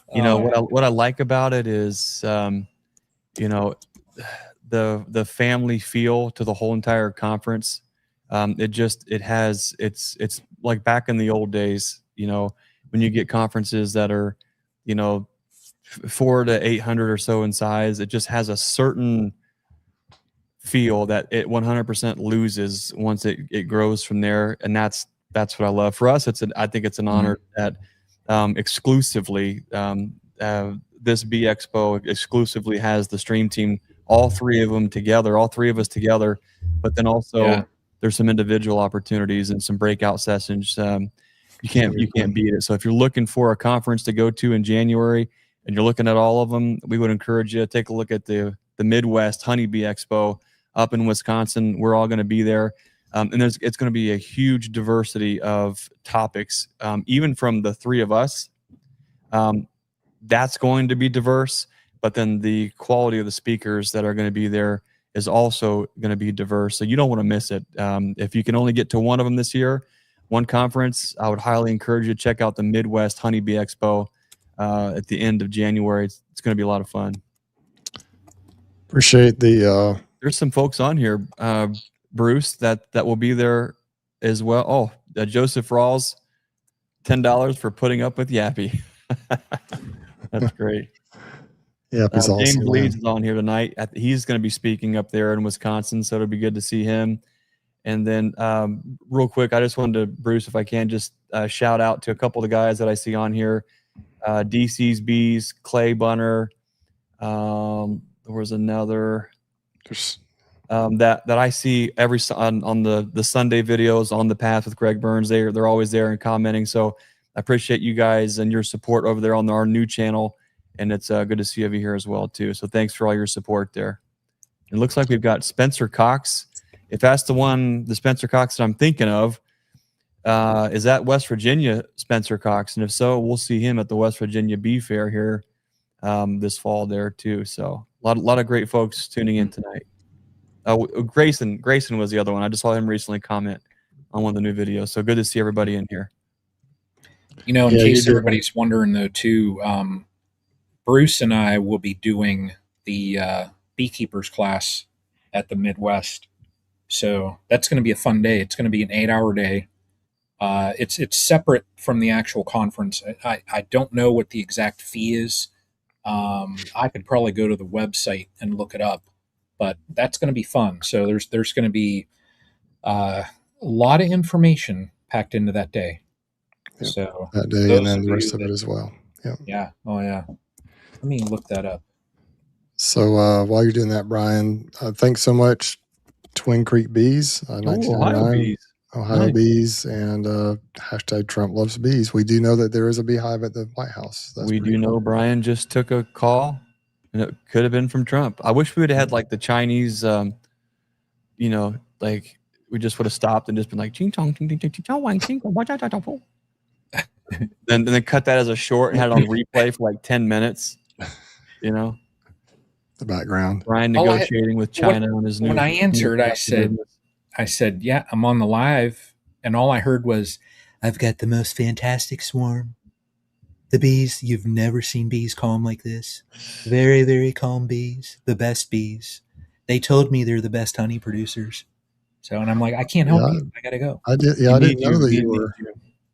what I like about it is the family feel to the whole entire conference. It's like back in the old days, when you get conferences that are 400 to 800 or so in size. It just has a certain feel that it 100% loses once it grows from there, and that's what I love. For us, I think it's an honor that exclusively this Bee Expo exclusively has the stream team, all three of us together, but then also there's some individual opportunities and some breakout sessions. You can't beat it. So if you're looking for a conference to go to in January and you're looking at all of them, we would encourage you to take a look at the Midwest Honeybee Expo up in Wisconsin. We're all going to be there. And it's going to be a huge diversity of topics, even from the three of us. That's going to be diverse, but then the quality of the speakers that are going to be there is also going to be diverse. So you don't want to miss it. If you can only get to one of them this year, one conference, I would highly encourage you to check out the Midwest Honeybee Expo at the end of January. It's going to be a lot of fun. Appreciate the there's some folks on here, Bruce, that will be there as well. Oh, Joseph Rawls, $10 for putting up with Yappy. That's great. Yappy's awesome. James Leeds is on here tonight. He's going to be speaking up there in Wisconsin, so it'll be good to see him. And then real quick, I just wanted to, Bruce, if I can, just shout out to a couple of the guys that I see on here. DC's Bees, Clay Bunner. There was another that I see every on the Sunday videos on the path with Greg Burns. They're always there and commenting. So I appreciate you guys and your support over there on our new channel, and it's good to see you here as well too. So thanks for all your support there. It looks like we've got Spencer Cox. If that's the Spencer Cox that I'm thinking of, is that West Virginia Spencer Cox? And if so, we'll see him at the West Virginia Bee Fair here this fall there too. So a lot of great folks tuning in tonight. Grayson was the other one. I just saw him recently comment on one of the new videos. So good to see everybody in here. In case everybody's wondering though too, Bruce and I will be doing the beekeepers class at the Midwest. So that's going to be a fun day. It's going to be an 8-hour day. It's separate from the actual conference. I don't know what the exact fee is. I could probably go to the website and look it up, but that's going to be fun. So there's going to be a lot of information packed into that day. Yep, so that day and then the rest of it as well. Yeah. Oh yeah. Let me look that up. So while you're doing that, Brian, thanks so much, Twin Creek Bees, Ohio Bees. Ohio nice. Bees, and hashtag Trump loves bees. We do know that there is a beehive at the White House. We do know Brian just took a call, and it could have been from Trump. I wish we would have had like the Chinese, like we just would have stopped and just been like, ching chong, ching ching ching chong, wang ching, then cut that as a short and had it on replay for like 10 minutes. The background. Brian negotiating with China on his new. When I answered, I said, yeah, I'm on the live. And all I heard was, I've got the most fantastic swarm. The bees, you've never seen bees calm like this. Very, very calm bees. The best bees. They told me they're the best honey producers. So, and I'm like, I can't help you. I got to go. I didn't know that you were.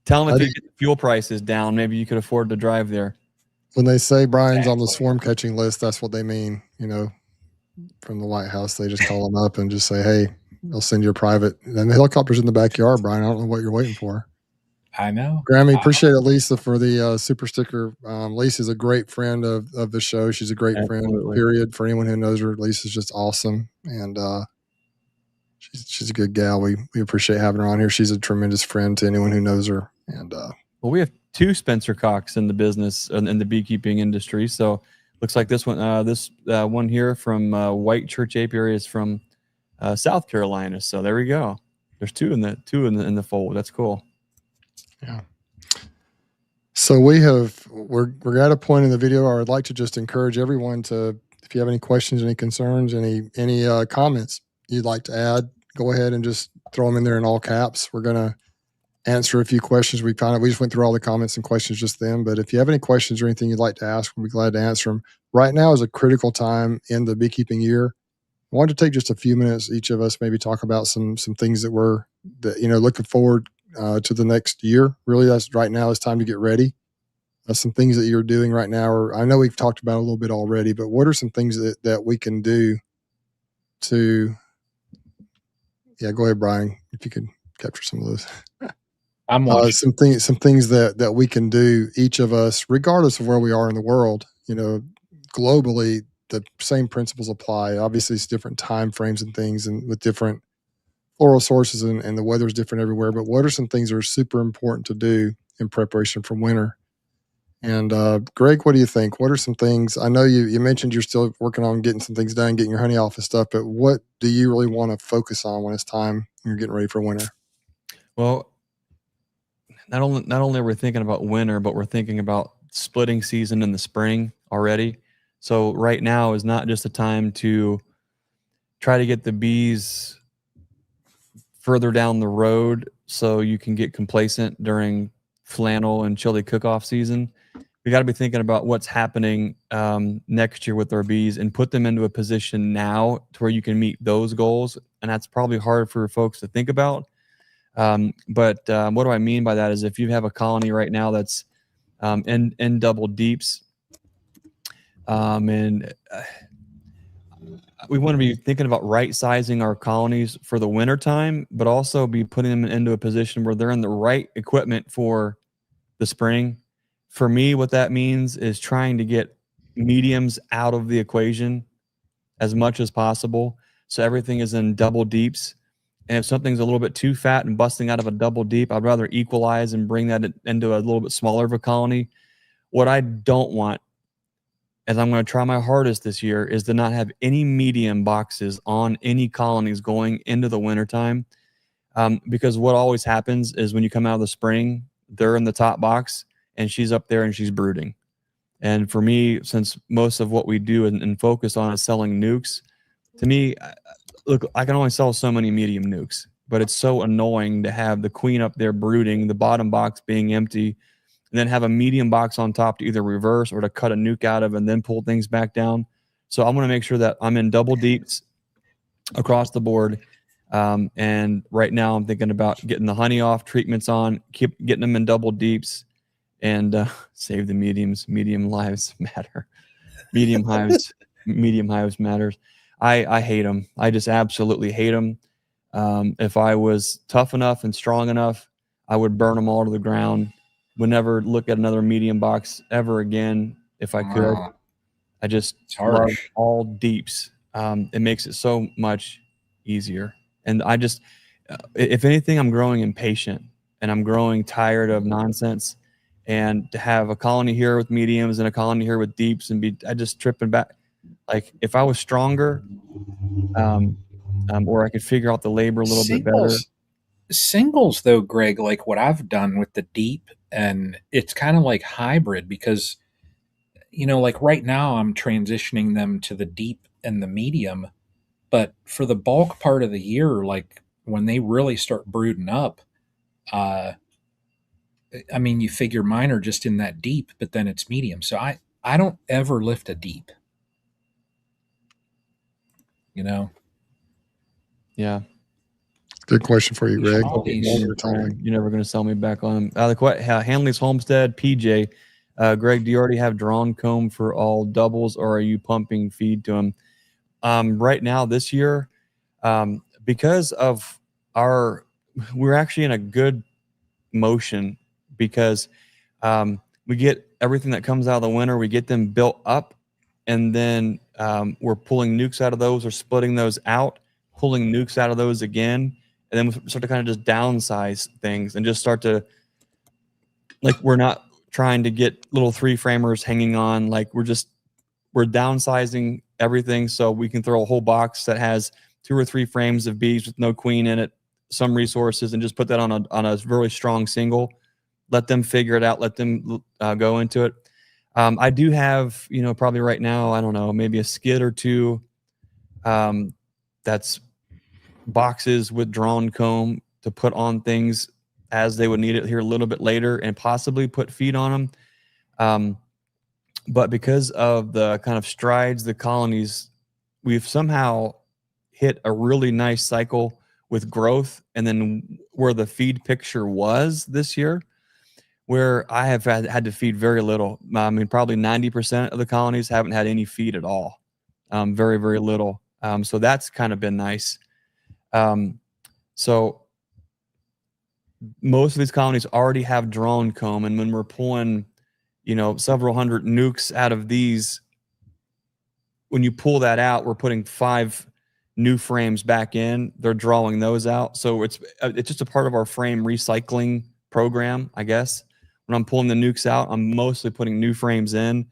Tell them if you get the fuel prices down, maybe you could afford to drive there. When they say Brian's on the swarm catching list, that's what they mean. From the White House, they just call them up and just say, hey, they'll send you a private. And the helicopter's in the backyard, Brian. I don't know what you're waiting for. I know. Grammy, appreciate it, Lisa, for the super sticker. Lisa's a great friend of the show. She's a great friend, period. For anyone who knows her, Lisa's just awesome. And she's a good gal. We appreciate having her on here. She's a tremendous friend to anyone who knows her. And well, we have 2 Spencer Cox in the business in the beekeeping industry. So looks like this one here from White Church Apiary is from South Carolina. So there we go. There's 2 in the fold. That's cool. Yeah. So we're at a point in the video where I'd like to just encourage everyone to, if you have any questions, any concerns, any comments you'd like to add, go ahead and just throw them in there in all caps. We're going to answer a few questions. We just went through all the comments and questions just then, but if you have any questions or anything you'd like to ask, we'll be glad to answer them. Right now is a critical time in the beekeeping year. I wanted to take just a few minutes, each of us, maybe talk about some things that we're looking forward to the next year. Really, that's right now is time to get ready. some things that you're doing right now, or I know we've talked about a little bit already, but what are some things that we can do to, yeah, go ahead, Brian, if you could capture some of those. I'm watching. Some things that we can do, each of us, regardless of where we are in the world, globally, the same principles apply. Obviously, it's different time frames and things, and with different floral sources, and the weather's different everywhere. But what are some things that are super important to do in preparation for winter? And Greg, what do you think? What are some things? I know you mentioned you're still working on getting some things done, getting your honey off and stuff. But what do you really want to focus on when it's time and you're getting ready for winter? Well, not only are we thinking about winter, but we're thinking about splitting season in the spring already. So right now is not just a time to try to get the bees further down the road so you can get complacent during flannel and chili cook-off season. We got to be thinking about what's happening next year with our bees and put them into a position now to where you can meet those goals. And that's probably hard for folks to think about. But what do I mean by that is if you have a colony right now that's in double deeps, and we want to be thinking about right sizing our colonies for the winter time, but also be putting them into a position where they're in the right equipment for the spring. For me, what that means is trying to get mediums out of the equation as much as possible. So everything is in double deeps. And if something's a little bit too fat and busting out of a double deep, I'd rather equalize and bring that into a little bit smaller of a colony. What I don't want, as I'm going to try my hardest this year, is to not have any medium boxes on any colonies going into the wintertime. Because what always happens is when you come out of the spring, they're in the top box and she's up there and she's brooding. And for me, since most of what we do and focus on is selling nukes, to me, look, I can only sell so many medium nukes, but it's so annoying to have the queen up there brooding, the bottom box being empty, and then have a medium box on top to either reverse or to cut a nuke out of and then pull things back down. So I'm going to make sure that I'm in double deeps across the board. And right now I'm thinking about getting the honey off, treatments on, keep getting them in double deeps, and save the mediums. Medium lives matter. Medium hives matters. I hate them. I just absolutely hate them. If I was tough enough and strong enough, I would burn them all to the ground. Would never look at another medium box ever again if I could. Wow. I just It's love harsh. all deeps. It makes it so much easier. And I just, if anything, I'm growing impatient and I'm growing tired of nonsense. And to have a colony here with mediums and a colony here with deeps and I just tripping back. Like if I was stronger, or I could figure out the labor a little bit better. Singles though, Greg, like what I've done with the deep, and it's kind of like hybrid because like right now I'm transitioning them to the deep and the medium, but for the bulk part of the year, like when they really start brooding up, uh I mean, you figure mine are just in that deep, but then it's medium. So I don't ever lift a deep, you know. Yeah. Good question for you, Greg. You're never going to sell me back on Hanley's Homestead, PJ. Greg, do you already have drawn comb for all doubles, or are you pumping feed to them? Right now, this year, because of we're actually in a good motion because we get everything that comes out of the winter, we get them built up, and then we're pulling nukes out of those or splitting those out, pulling nukes out of those again, and then we start to kind of just downsize things and just start to, like, we're not trying to get little 3-framers hanging on, like we're downsizing everything so we can throw a whole box that has 2 or 3 frames of bees with no queen in it, some resources, and just put that on a really strong single. Let them figure it out. Let them go into it. I do have, probably right now, I don't know, maybe a skid or 2 that's boxes with drawn comb to put on things as they would need it here a little bit later and possibly put feed on them. But because of the kind of strides the colonies, we've somehow hit a really nice cycle with growth, and then where the feed picture was this year, where I have had to feed very little. I mean, probably 90% of the colonies haven't had any feed at all. Very, very little. So that's kind of been nice. So most of these colonies already have drone comb, and when we're pulling, several hundred nukes out of these, when you pull that out, we're putting 5 new frames back in. They're drawing those out. So it's just a part of our frame recycling program, I guess. When I'm pulling the nukes out, I'm mostly putting new frames in,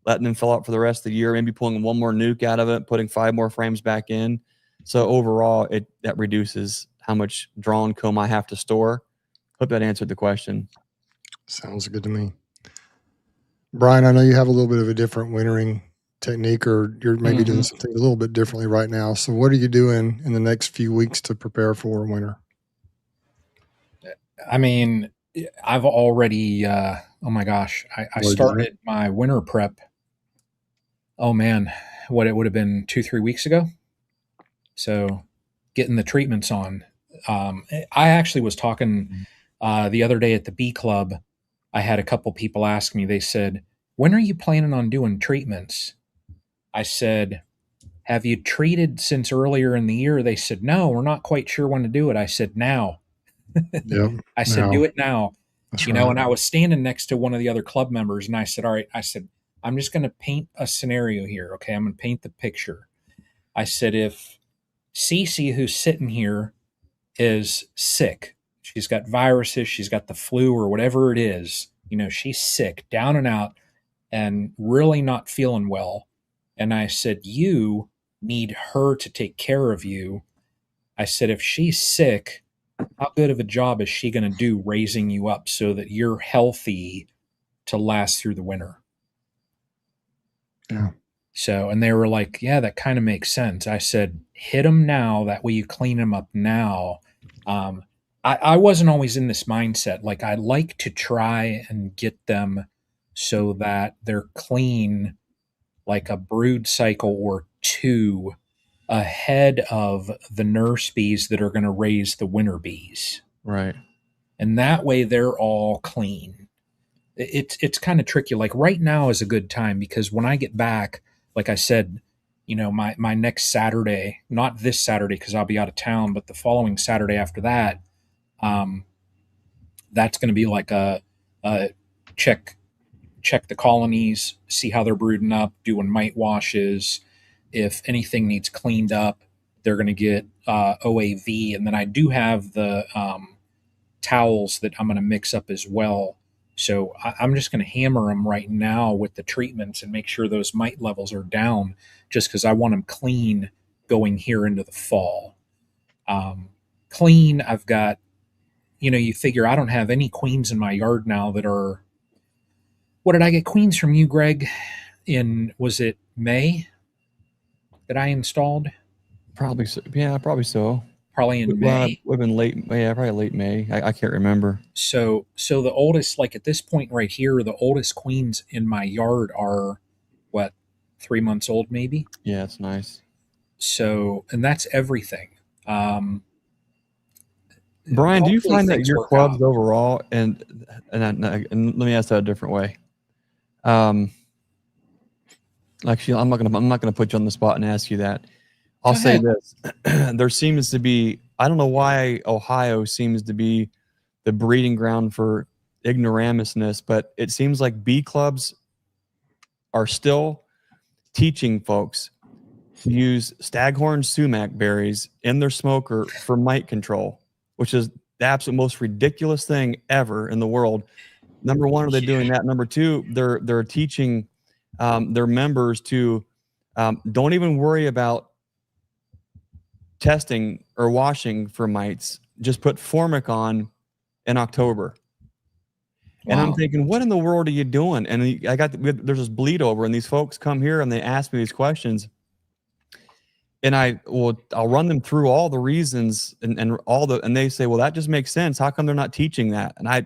letting them fill out for the rest of the year, maybe pulling 1 more nuke out of it, putting 5 more frames back in. So overall, that reduces how much drawn comb I have to store. Hope that answered the question. Sounds good to me. Brian, I know you have a little bit of a different wintering technique, or you're maybe doing something a little bit differently right now. So what are you doing in the next few weeks to prepare for winter? I mean, I've already, oh my gosh, I started my winter prep. Oh man, what it would have been 2-3 weeks ago. So getting the treatments on. I actually was talking the other day at the Bee Club. I had a couple people ask me, they said, when are you planning on doing treatments? I said, have you treated since earlier in the year? They said, no, we're not quite sure when to do it. I said, now. Yep. I said, do it now. That's you know, and I was standing next to one of the other club members, and I said, all right, I said, I'm just going to paint a scenario here. Okay. I'm going to paint the picture. I said, if Cece, who's sitting here, is sick, she's got viruses, she's got the flu or whatever it is, she's sick, down and out, and really not feeling well. And I said, you need her to take care of you. I said, if she's sick, how good of a job is she going to do raising you up so that you're healthy to last through the winter? Yeah. So, and they were like, yeah, that kind of makes sense. I said, hit them now. That way you clean them up now. I wasn't always in this mindset. Like, I like to try and get them so that they're clean, like a brood cycle or 2 ahead of the nurse bees that are going to raise the winter bees. Right. And that way they're all clean. It's kind of tricky. Like right now is a good time because when I get back, like I said, my next Saturday, not this Saturday because I'll be out of town, but the following Saturday after that, that's going to be like a check the colonies, see how they're brooding up, doing mite washes. If anything needs cleaned up, they're going to get OAV. And then I do have the towels that I'm going to mix up as well. So I'm just going to hammer them right now with the treatments and make sure those mite levels are down just because I want them clean going here into the fall. Clean, I've got, you figure I don't have any queens in my yard now that are, what did I get queens from you, Greg? Was it May that I installed? Probably so. Yeah, probably so. Probably in May. Would have been late. Yeah, probably late May. I can't remember. So the oldest, like at this point right here, the oldest queens in my yard are what, 3 months old, maybe? Yeah, it's nice. So, and that's everything. Brian, do you find that your clubs overall, and let me ask that a different way. Actually, I'm not gonna put you on the spot and ask you that. I'll say this: there seems to be, I don't know why Ohio seems to be the breeding ground for ignoramusness, but it seems like bee clubs are still teaching folks to use staghorn sumac berries in their smoker for mite control, which is the absolute most ridiculous thing ever in the world. Number one, are they doing that? Number two, they're teaching their members to don't even worry about testing or washing for mites. Just put Formic on in October. Wow. And I'm thinking, what in the world are you doing? And there's this bleed over, and these folks come here and they ask me these questions. And I'll run them through all the reasons and they say, well, that just makes sense. How come they're not teaching that? And I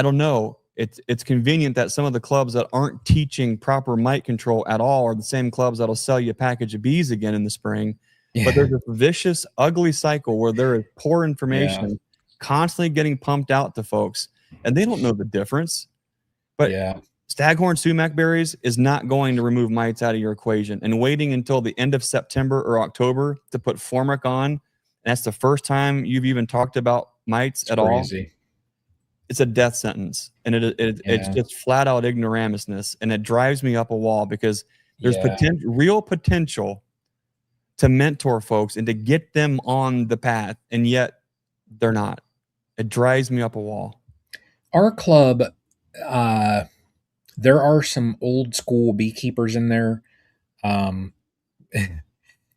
don't know. It's convenient that some of the clubs that aren't teaching proper mite control at all are the same clubs that'll sell you a package of bees again in the spring. Yeah. But there's a vicious, ugly cycle where there is poor information constantly getting pumped out to folks. and they don't know the difference. But Yeah. staghorn sumac berries is not going to remove mites out of your equation. And waiting until the end of September or October to put formic on, and that's the first time you've even talked about mites It's at all. crazy. It's a death sentence, and it's Yeah. just flat out ignoramusness, and it drives me up a wall because there's Yeah. real potential to mentor folks and to get them on the path, and yet they're not. It drives me up a wall. Our club, there are some old school beekeepers in there. Um,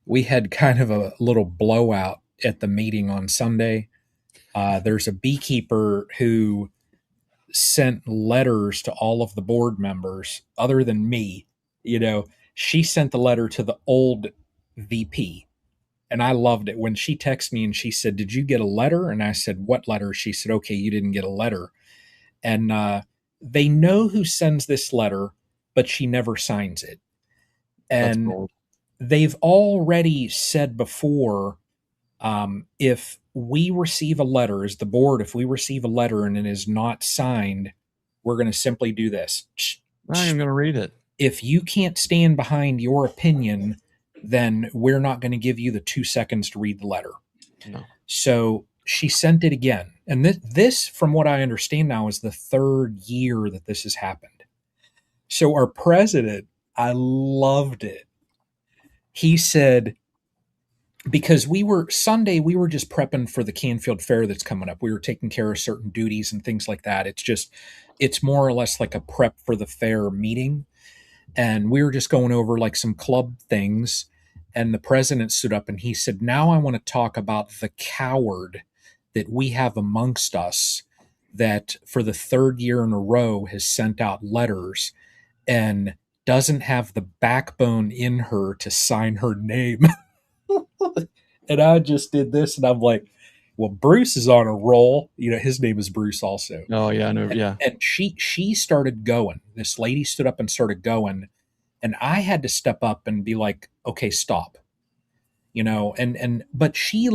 we had kind of a little blowout at the meeting on Sunday. There's a beekeeper who sent letters to all of the board members, other than me. You know, she sent the letter to the old VP. And I loved it when she texted me and she said, "Did you get a letter?" And I said, "What letter?" She said, "Okay, you didn't get a letter." And they know who sends this letter, but she never signs it. That's And bold. they've already said before, if we receive a letter, as the board, if we receive a letter and it is not signed, we're going to simply do this. I'm going to read it. If you can't stand behind your opinion, then we're not going to give you the 2 seconds to read the letter. No. So she sent it again. And this, from what I understand now, is the third year that this has happened. So our president, I loved it. He said, because Sunday, we were just prepping for the Canfield Fair that's coming up. We were taking care of certain duties and things like that. It's more or less like a prep for the fair meeting. And we were just going over like some club things. And the president stood up and he said, "Now I want to talk about the coward that we have amongst us that for the third year in a row has sent out letters and doesn't have the backbone in her to sign her name." And I just did this and I'm like, well, Bruce is on a roll. You know, his name is Bruce also. Oh yeah, no, yeah. And she started going. This lady stood up and started going. And I had to step up and be like, okay, stop. You know, but she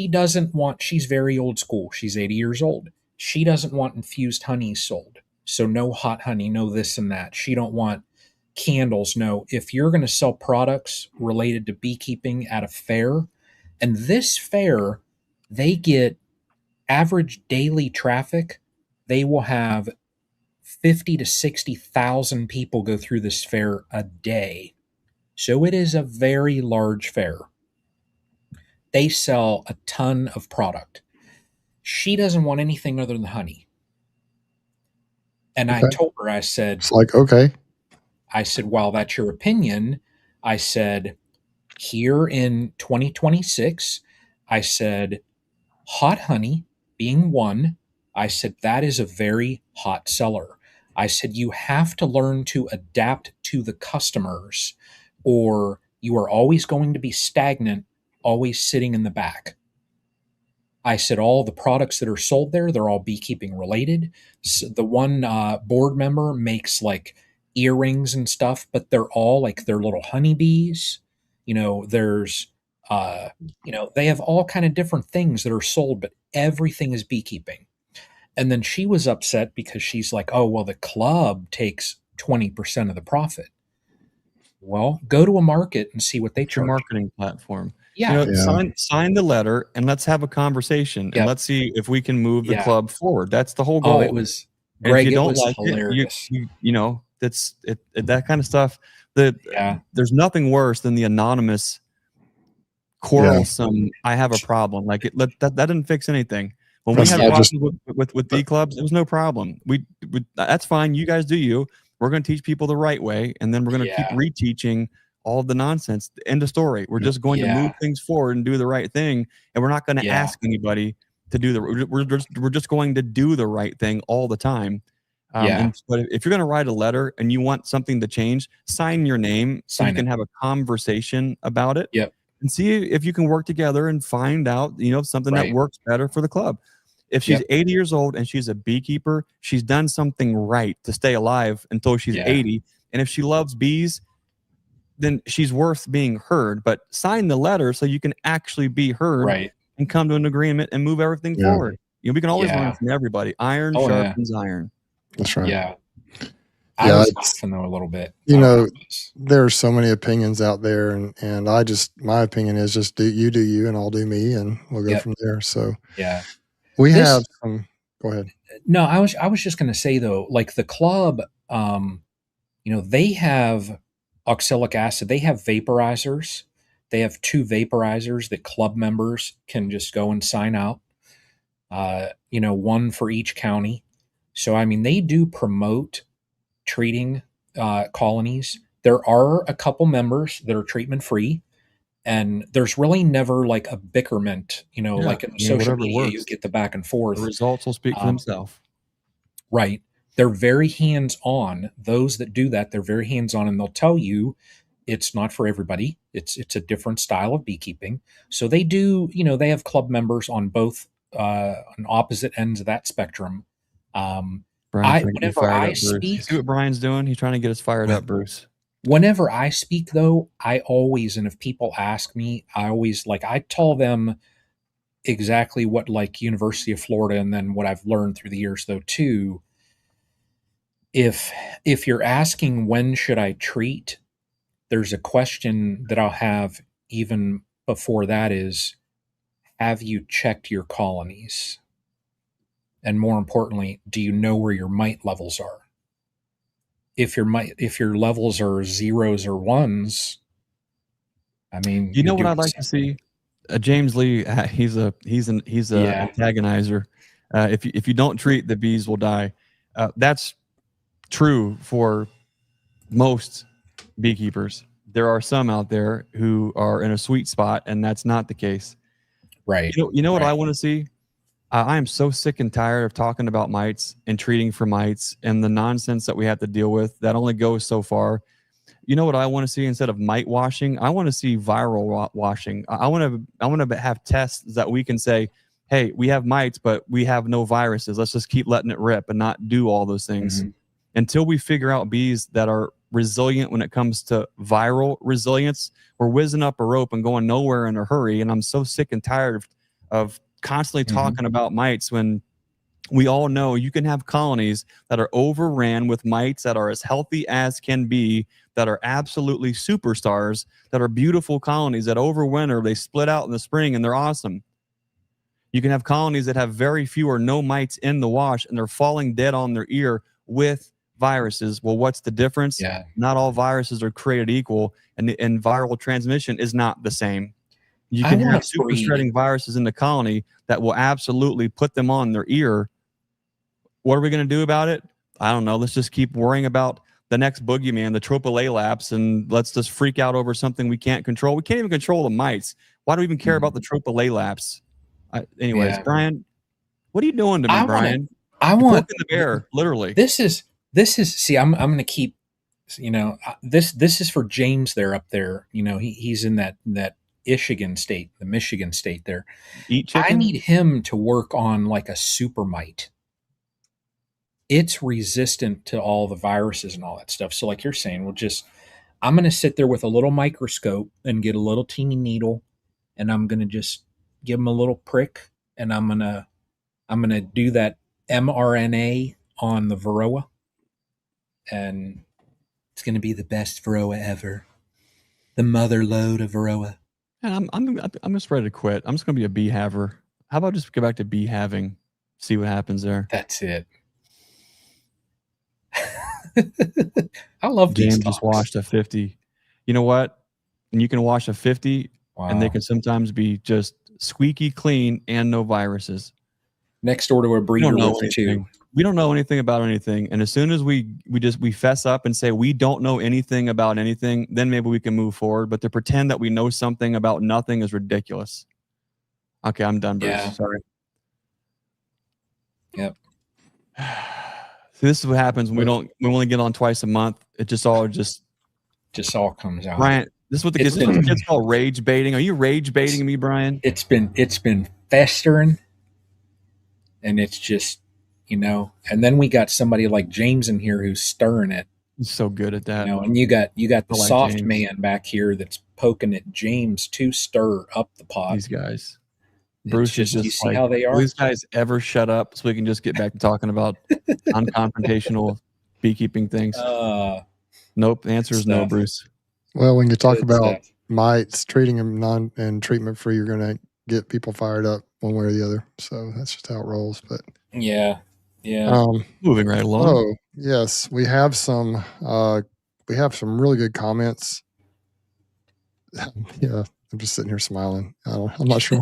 doesn't want, she's very old school. She's 80 years old. She doesn't want infused honey sold. So no hot honey, no this and that. She don't want candles. No, if you're going to sell products related to beekeeping at a fair, and this fair, they get average daily traffic, they will have 50 to 60,000 people go through this fair a day. So it is a very large fair. They sell a ton of product. She doesn't want anything other than honey. And I Okay. told her, I said, It's like, okay. while that's your opinion, I said, here in 2026, I said, hot honey being one, I said, that is a very hot seller. I said, you have to learn to adapt to the customers, or you are always going to be stagnant, always sitting in the back. I said, all the products that are sold there, they're all beekeeping related. So the one board member makes like earrings and stuff, but they're all like they're little honeybees. You know, they have all kind of different things that are sold, but everything is beekeeping. And then she was upset because she's like, oh, well, the club takes 20% of the profit. Well, go to a market and see what they It's your charge. marketing platform. Yeah. Sign the letter and let's have a conversation and let's see if we can move the club forward. That's the whole goal. Oh, it was And Greg. if you don't It was like hilarious. it, you know, that's it, that kind of stuff. There's nothing worse than the anonymous quarrelsome. I have a problem. Like that doesn't fix anything. When we had problems with bee clubs, it was no problem. We that's fine. You guys do you. We're going to teach people the right way, and then we're going to keep reteaching all the nonsense. End of story. We're just going to move things forward and do the right thing, and we're not going to ask anybody to do we're just going to do the right thing all the time. But if you're going to write a letter and you want something to change, sign your name so you can have a conversation about it. Yep. And see if you can work together and find out, something that works better for the club. If she's 80 years old and she's a beekeeper, she's done something right to stay alive until she's 80. And if she loves bees, then she's worth being heard. But sign the letter so you can actually be heard and come to an agreement and move everything forward. We can always learn Yeah. from everybody. Iron Oh yeah. sharpens iron. That's right. Yeah. I Yeah, was it's coughing though a little bit. you I don't know know, if it's there are so many opinions out there, and I just my opinion is just do you, and I'll do me, and we'll go yep. from there. So Yeah. we have This some. Go ahead. no, I was just gonna say though, like the club, they have oxalic acid. They have vaporizers. They have two vaporizers that club members can just go and sign out. One for each county. So I mean, they do promote treating colonies. There are a couple members that are treatment free, and there's really never like a bickerment. Yeah, Like in social whatever media, you works. get the back and The forth. results will speak for Um, themselves. right. They're very hands on. Those that do that, they're very hands on, and they'll tell you it's not for everybody. It's a different style of beekeeping. So they do, they have club members on both on opposite ends of that spectrum. Um, Brian's I trying to get you whenever fired I up, Bruce. You see speak, what Brian's doing? He's trying to get us fired up, Bruce. whenever I speak though, I always, and if people ask me, I always like I tell them exactly what like University of Florida, and then what I've learned through the years though too. If if you're asking when should I treat, there's a question that I'll have even before that is, have you checked your colonies? And more importantly, do you know where your mite levels are? If your levels are zeros or ones, I mean, You you're know what doing I'd like to something. see? James Lee, he's a Yeah, antagonizer. If you don't treat, the bees will die. That's true for most beekeepers. There are some out there who are in a sweet spot, and that's not the case. right, You know what I right. want to see? I am so sick and tired of talking about mites and treating for mites and the nonsense that we have to deal with. That only goes so far. You know what I want to see instead of mite washing? I want to see viral washing. I want to have tests that we can say, hey, we have mites, but we have no viruses. Let's just keep letting it rip and not do all those things Mhm. until we figure out bees that are resilient when it comes to viral resilience. We're whizzing up a rope and going nowhere in a hurry. And I'm so sick and tired of constantly Mhm. talking about mites when we all know you can have colonies that are overran with mites that are as healthy as can be, that are absolutely superstars, that are beautiful colonies that overwinter. They split out in the spring and they're awesome. You can have colonies that have very few or no mites in the wash and they're falling dead on their ear with viruses. Well, what's the difference? Yeah. Not all viruses are created equal, and viral transmission is not the same. You I can want have to super breed. spreading viruses in the colony that will absolutely put them on their ear. What are we going to do about it? I don't know. Let's just keep worrying about the next boogeyman, the tropolalaps, and let's just freak out over something we can't control. We can't even control the mites. Why do we even care Mhm. about the tropolalaps? Anyways, Yeah. Brian, what are you doing to me, I want to. Brian? I You're want. poking the bear, literally. This is. See, I'm going to keep. This is for James there up there. He's in that Michigan state there. Eat I chicken? need him to work on like a super mite. It's resistant to all the viruses and all that stuff. So, like you're saying, I'm going to sit there with a little microscope and get a little teeny needle, and I'm going to just give him a little prick, and I'm gonna do that mRNA on the Varroa, and it's going to be the best Varroa ever. The mother load of Varroa. And I'm just ready to quit. I'm just gonna be a bee haver. How about just go back to bee having, see what happens there. That's it. I love these James just talks. washed a 50. You know what? And you can wash a 50 and they Wow. can sometimes be just squeaky clean and no viruses. Next door to a We don't breeder know with two. anything. We don't know anything about anything. And as soon as we fess up and say we don't know anything about anything, then maybe we can move forward. But to pretend that we know something about nothing is ridiculous. Okay, I'm done, Bruce. Yeah. Sorry. Yep. See, this is what happens when Well, we only get on twice a month. It just all just just all comes out. Brian, this is what the It's kids this is what the been kids call rage baiting. Are you rage baiting me, Brian? it's been festering, and it's just and then we got somebody like James in here who's stirring it. He's so good at that. And you got the I like soft James. man back here that's poking at James to stir up the pot. These guys. Bruce just, is you just see like, how they will are. these guys ever shut up so we can just get back to talking about unconfrontational beekeeping things? Nope. The answer is no, Bruce. Well, when you talk Good about stuff. mites, treating them and treatment free, you're going to get people fired up one way or the other. So that's just how it rolls. But Yeah. Moving right along. Oh yes, we have some really good comments. Yeah, I'm just sitting here smiling. I'm not sure.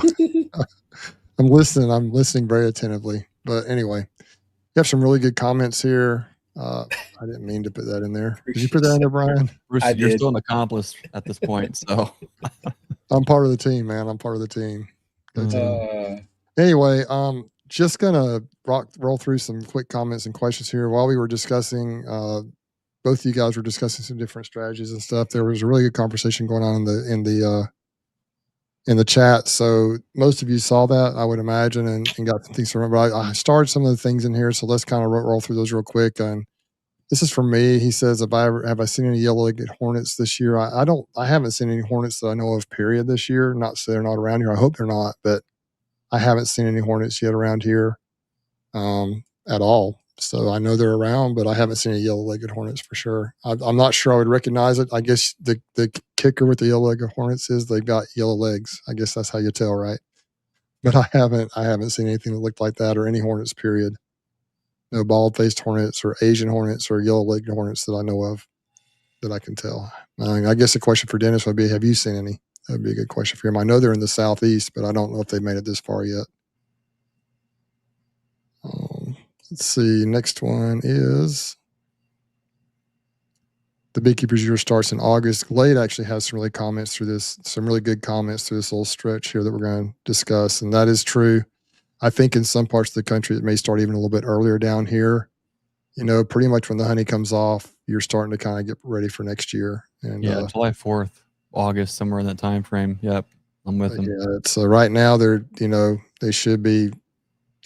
I'm listening very attentively. But anyway, we have some really good comments here. I didn't mean to put that in there. Did you put that in there, Brian? Bruce, I you're did. still an accomplice at this point. So I'm part of the team, man. I'm part of the team. Go team. Uh, Anyway, just gonna roll through some quick comments and questions here. While we were discussing, both of you guys were discussing some different strategies and stuff. There was a really good conversation going on in the chat. So most of you saw that, I would imagine, and got some things to remember. I started some of the things in here, so let's kind of roll through those real quick. And this is from me. He says, have I seen any yellow-legged hornets this year? I haven't seen any hornets that I know of, period, this year. Not to say they're not around here. I hope they're not, but I haven't seen any hornets yet around here at all. So I know they're around, but I haven't seen any yellow-legged hornets for sure. I'm not sure I would recognize it. I guess the kicker with the yellow-legged hornets is they've got yellow legs. I guess that's how you tell, right? But I haven't seen anything that looked like that, or any hornets, period. No bald-faced hornets or Asian hornets or yellow-legged hornets that I know of that I can tell. I guess the question for Dennis would be, have you seen any? That would be a good question for him. I know they're in the southeast, but I don't know if they've made it this far yet. Let's see. Next one is the Beekeeper's Year starts in August. Glade actually has some really good comments through this little stretch here that we're going to discuss, and that is true. I think in some parts of the country it may start even a little bit earlier down here. Pretty much when the honey comes off, you're starting to kind of get ready for next year. And yeah, July 4th, August, somewhere in that time frame. Yep, I'm with them. Yeah, it's right now they should be,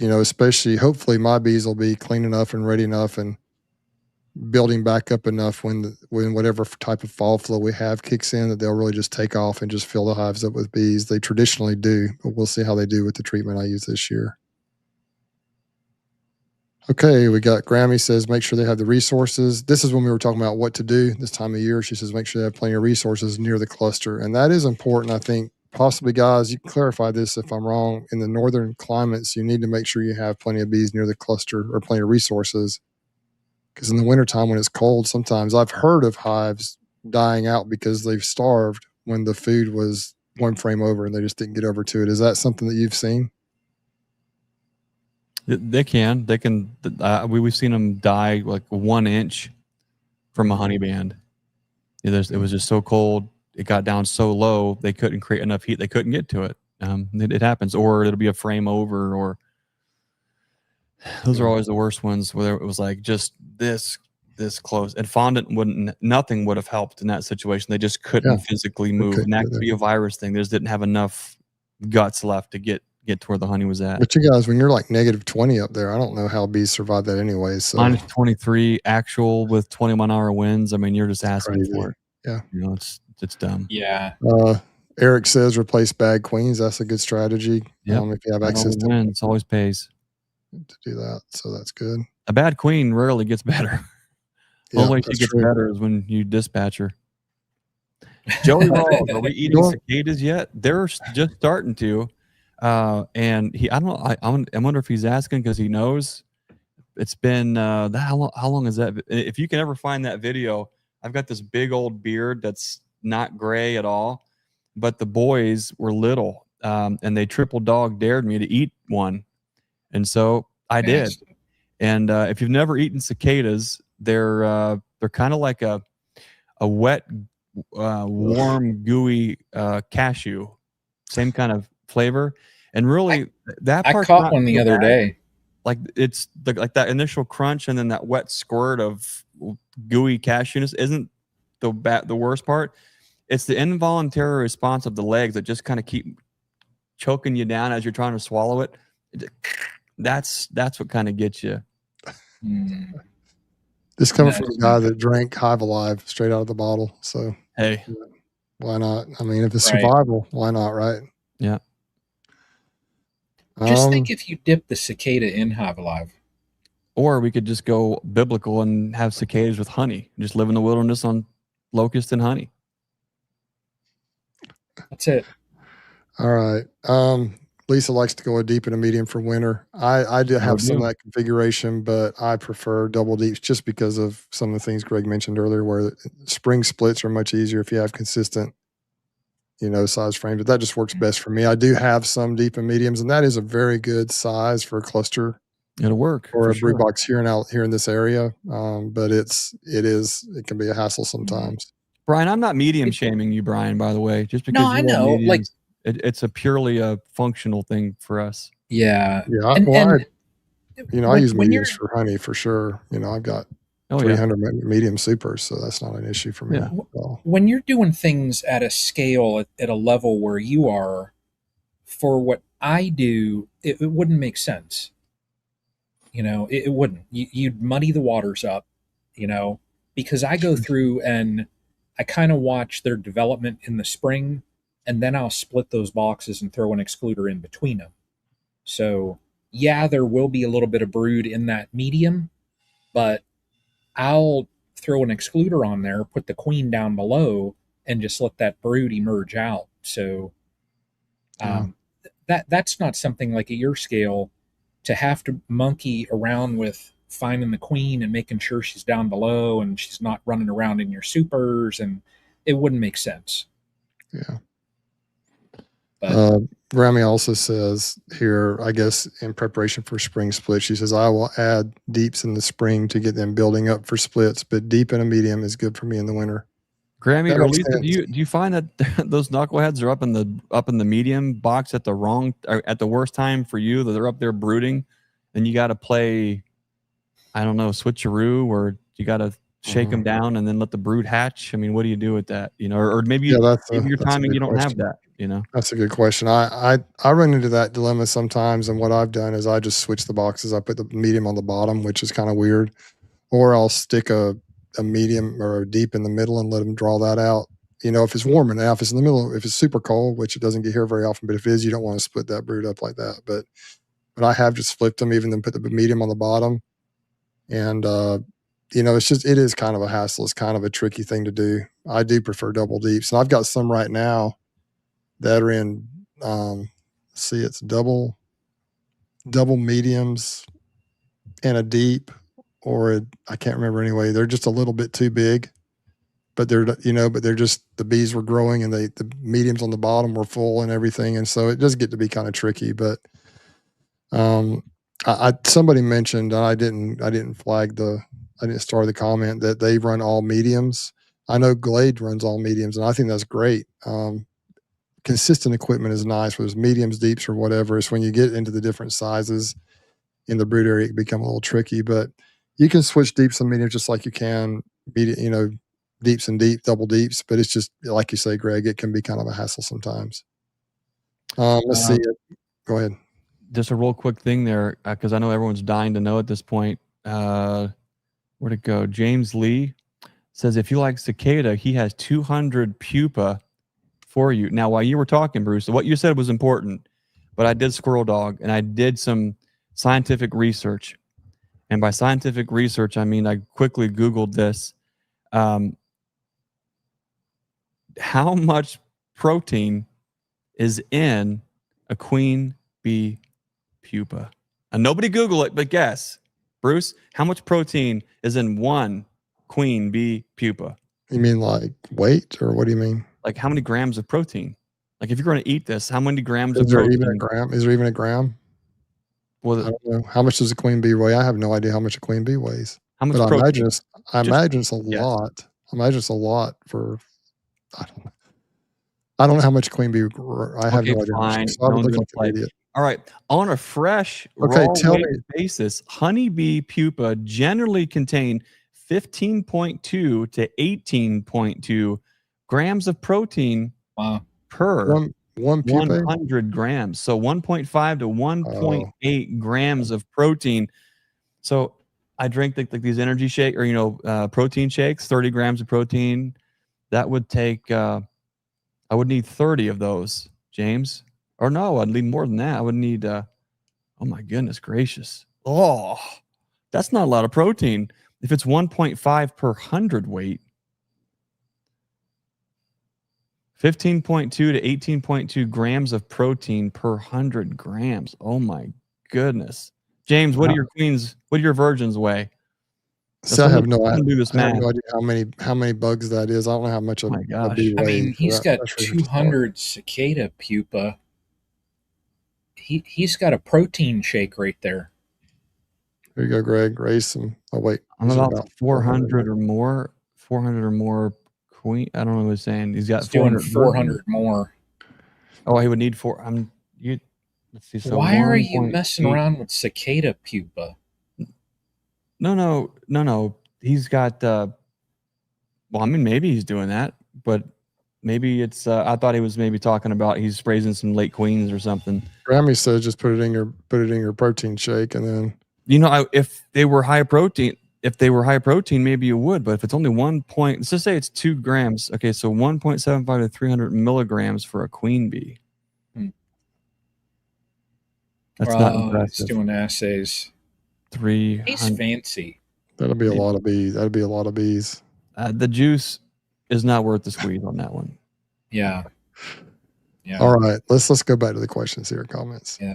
especially hopefully my bees will be clean enough and ready enough and building back up enough when whatever type of fall flow we have kicks in, that they'll really just take off and just fill the hives up with bees. They traditionally do, but we'll see how they do with the treatment I use this year. Okay, we got Grammy says, make sure they have the resources. This is when we were talking about what to do this time of year. She says, make sure they have plenty of resources near the cluster. And that is important, I think. Possibly, guys, you can clarify this if I'm wrong. In the northern climates, you need to make sure you have plenty of bees near the cluster, or plenty of resources. Because in the wintertime when it's cold, sometimes I've heard of hives dying out because they've starved when the food was one frame over and they just didn't get over to it. Is that something that you've seen? They can. We've seen them die like 1 inch from a honey band. It was just so cold. It got down so low they couldn't create enough heat. They couldn't get to it. It happens, or it'll be a frame over, or those are always the worst ones, where it was like just this close. And fondant nothing would have helped in that situation. They just couldn't physically move, and that could be a virus thing. They just didn't have enough guts left to get to where the honey was at. But you guys, when you're like -20 up there, I don't know how bees survive that anyway. So -23 actual with 21-hour winds. I mean, you're just asking for it. Yeah, it's dumb. Yeah. Eric says replace bag queens. That's a good strategy. Yep. If you have access to winds, always pays to do that, so that's good. A bad queen rarely gets better. The only way she gets better is when you dispatch her. Joey Rawls, are we eating cicadas yet? They're just starting to. And I wonder if he's asking because he knows. It's been how long is that? If you can ever find that video, I've got this big old beard that's not gray at all, but the boys were little, and they triple dog dared me to eat one, and so I did. And if you've never eaten cicadas, they're kind of like a wet, warm, gooey cashew, same kind of flavor. And really, that part I caught one the other day. Like it's like that initial crunch, and then that wet squirt of gooey cashewness isn't the worst part. It's the involuntary response of the legs that just kind of keep choking you down as you're trying to swallow it. That's what kind of gets you. This coming from a guy that drank Hive Alive straight out of the bottle. So hey, why not? I mean, if it's survival, why not, right? Yeah. Just Um, think if you dip the cicada in Hive Alive. Or we could just go biblical and have cicadas with honey. Just live in the wilderness on locust and honey. That's it. all right. Lisa likes to go deep and a medium for winter. I do Never have some of do. that configuration, but I prefer double deeps just because of some of the things Greg mentioned earlier, where spring splits are much easier if you have consistent, size frames. But that just works best for me. I do have some deep and mediums, and that is a very good size for a cluster It'll work or for a brew sure. box here in this area. But it can be a hassle sometimes. Brian, I'm not medium It- shaming you, Brian, by the way. Just No, because I you love know. Like, mediums, it's a purely a functional thing for us. yeah, Yeah, and I use when mediums you're for honey for sure. I've got Oh yeah. 300 medium supers, so that's not an issue for me Yeah. at all. when you're doing things at a scale at a level where you are, for what I do, it wouldn't make sense. It wouldn't. You'd muddy the waters up, because I go through and I kind of watch their development in the spring, and then I'll split those boxes and throw an excluder in between them. So, yeah, there will be a little bit of brood in that medium, but I'll throw an excluder on there, put the queen down below, and just let that brood emerge out. So, Yeah. that's not something like at your scale to have to monkey around with finding the queen and making sure she's down below and she's not running around in your supers, and it wouldn't make sense. Yeah. But Grammy also says here, I guess in preparation for spring split, she says, I will add deeps in the spring to get them building up for splits, but deep and a medium is good for me in the winter. Grammy That or makes Lisa, do sense. you find that those knuckleheads are up in the medium box at the wrong or at the worst time for you? That they're up there brooding, and you got to play, I don't know, switcheroo, or you got to shake them down and then let the brood hatch. I mean, what do you do with that? Or maybe Yeah, maybe your that's a timing good you don't have question. that. That's a good question. I run into that dilemma sometimes, and what I've done is I just switch the boxes. I put the medium on the bottom, which is kind of weird, or I'll stick a medium or a deep in the middle and let them draw that out. If it's warm enough, it's in the middle. If it's super cold, which it doesn't get here very often, but if it is, you don't want to split that brood up like that. But I have just flipped them, even then put the medium on the bottom, and it is kind of a hassle. It's kind of a tricky thing to do. I do prefer double deeps, and I've got some right now that are in. It's double mediums and a deep, I can't remember anyway. They're just a little bit too big, but they're just the bees were growing and the mediums on the bottom were full and everything, and so it does get to be kind of tricky. But somebody mentioned, and I didn't start the comment that they run all mediums. I know Glade runs all mediums, and I think that's great. Consistent equipment is nice, whether it's mediums, deeps, or whatever. It's when you get into the different sizes in the brood area, it can become a little tricky. But you can switch deeps and mediums just like you can deeps and double deeps. But it's just like you say, Greg, it can be kind of a hassle sometimes. Let's see. Go ahead. Just a real quick thing there, because I know everyone's dying to know at this point. Where'd it go? James Lee says, if you like cicada, he has 200 pupa for you. Now, while you were talking, Bruce, what you said was important, but I did squirrel dog and I did some scientific research. And by scientific research, I mean I quickly Googled this. How much protein is in a queen bee pupa? And nobody Google it, but guess. Bruce, how much protein is in one queen bee pupa? You mean like weight, or what do you mean? Like how many grams of protein? Like if you're going to eat this, how many grams Is of there protein? even a gram? Is there even a gram? Well, I don't know. How much does a queen bee weigh? I have no idea how much a queen bee weighs. how much But protein? I imagine it's a yes. lot. I imagine it's a lot for. I don't know. I don't know how much queen bee. I have Okay, no idea how much. fine. So I No would one's look gonna like an play. idiot. All right. On a fresh Okay, raw tell weight me. basis, honeybee pupa generally contain 15.2 to 18.2 grams of protein wow, per One pupae. 100 grams. So 1.5 to Oh, 1.8 grams of protein. So I drink like these energy shake or protein shakes, 30 grams of protein. That would take I would need 30 of those, James. Or no, I'd need more than that. I would need Oh my goodness gracious. Oh, that's not a lot of protein. If it's 1.5 per hundredweight, 15.2 to 18.2 grams of protein per 100 grams. Oh my goodness. James, what do your queens, what do your virgins weigh? So I have no do this math. idea how many bugs that is. I don't know how much Oh my a gosh. bee I weighs. mean, he's got 200 cicada pupa. He's got a protein shake right there. There you go, Greg. Raise some. Oh wait, I'm about 400 or more. 400 or more queen. I don't know what he's saying. He's got 400 more. Oh, he would need four. Let's see. So why are you messing around with cicada pupa? No. He's got. Well, I mean, maybe he's doing that, but maybe it's. I thought he was maybe talking about he's raising some late queens or something. Grammy says just put it in your protein shake, and then if they were high protein. If they were high protein, maybe you would, but if it's only 1 point, let's just say it's 2 grams. Okay, so 1.75 to 300 milligrams for a queen bee. That's not impressive. He's doing assays. 300. He's fancy. That'll be a lot of bees. That'd be a lot of bees. The juice is not worth the squeeze on that one. Yeah. All right, let's go back to the questions here, comments. Yeah.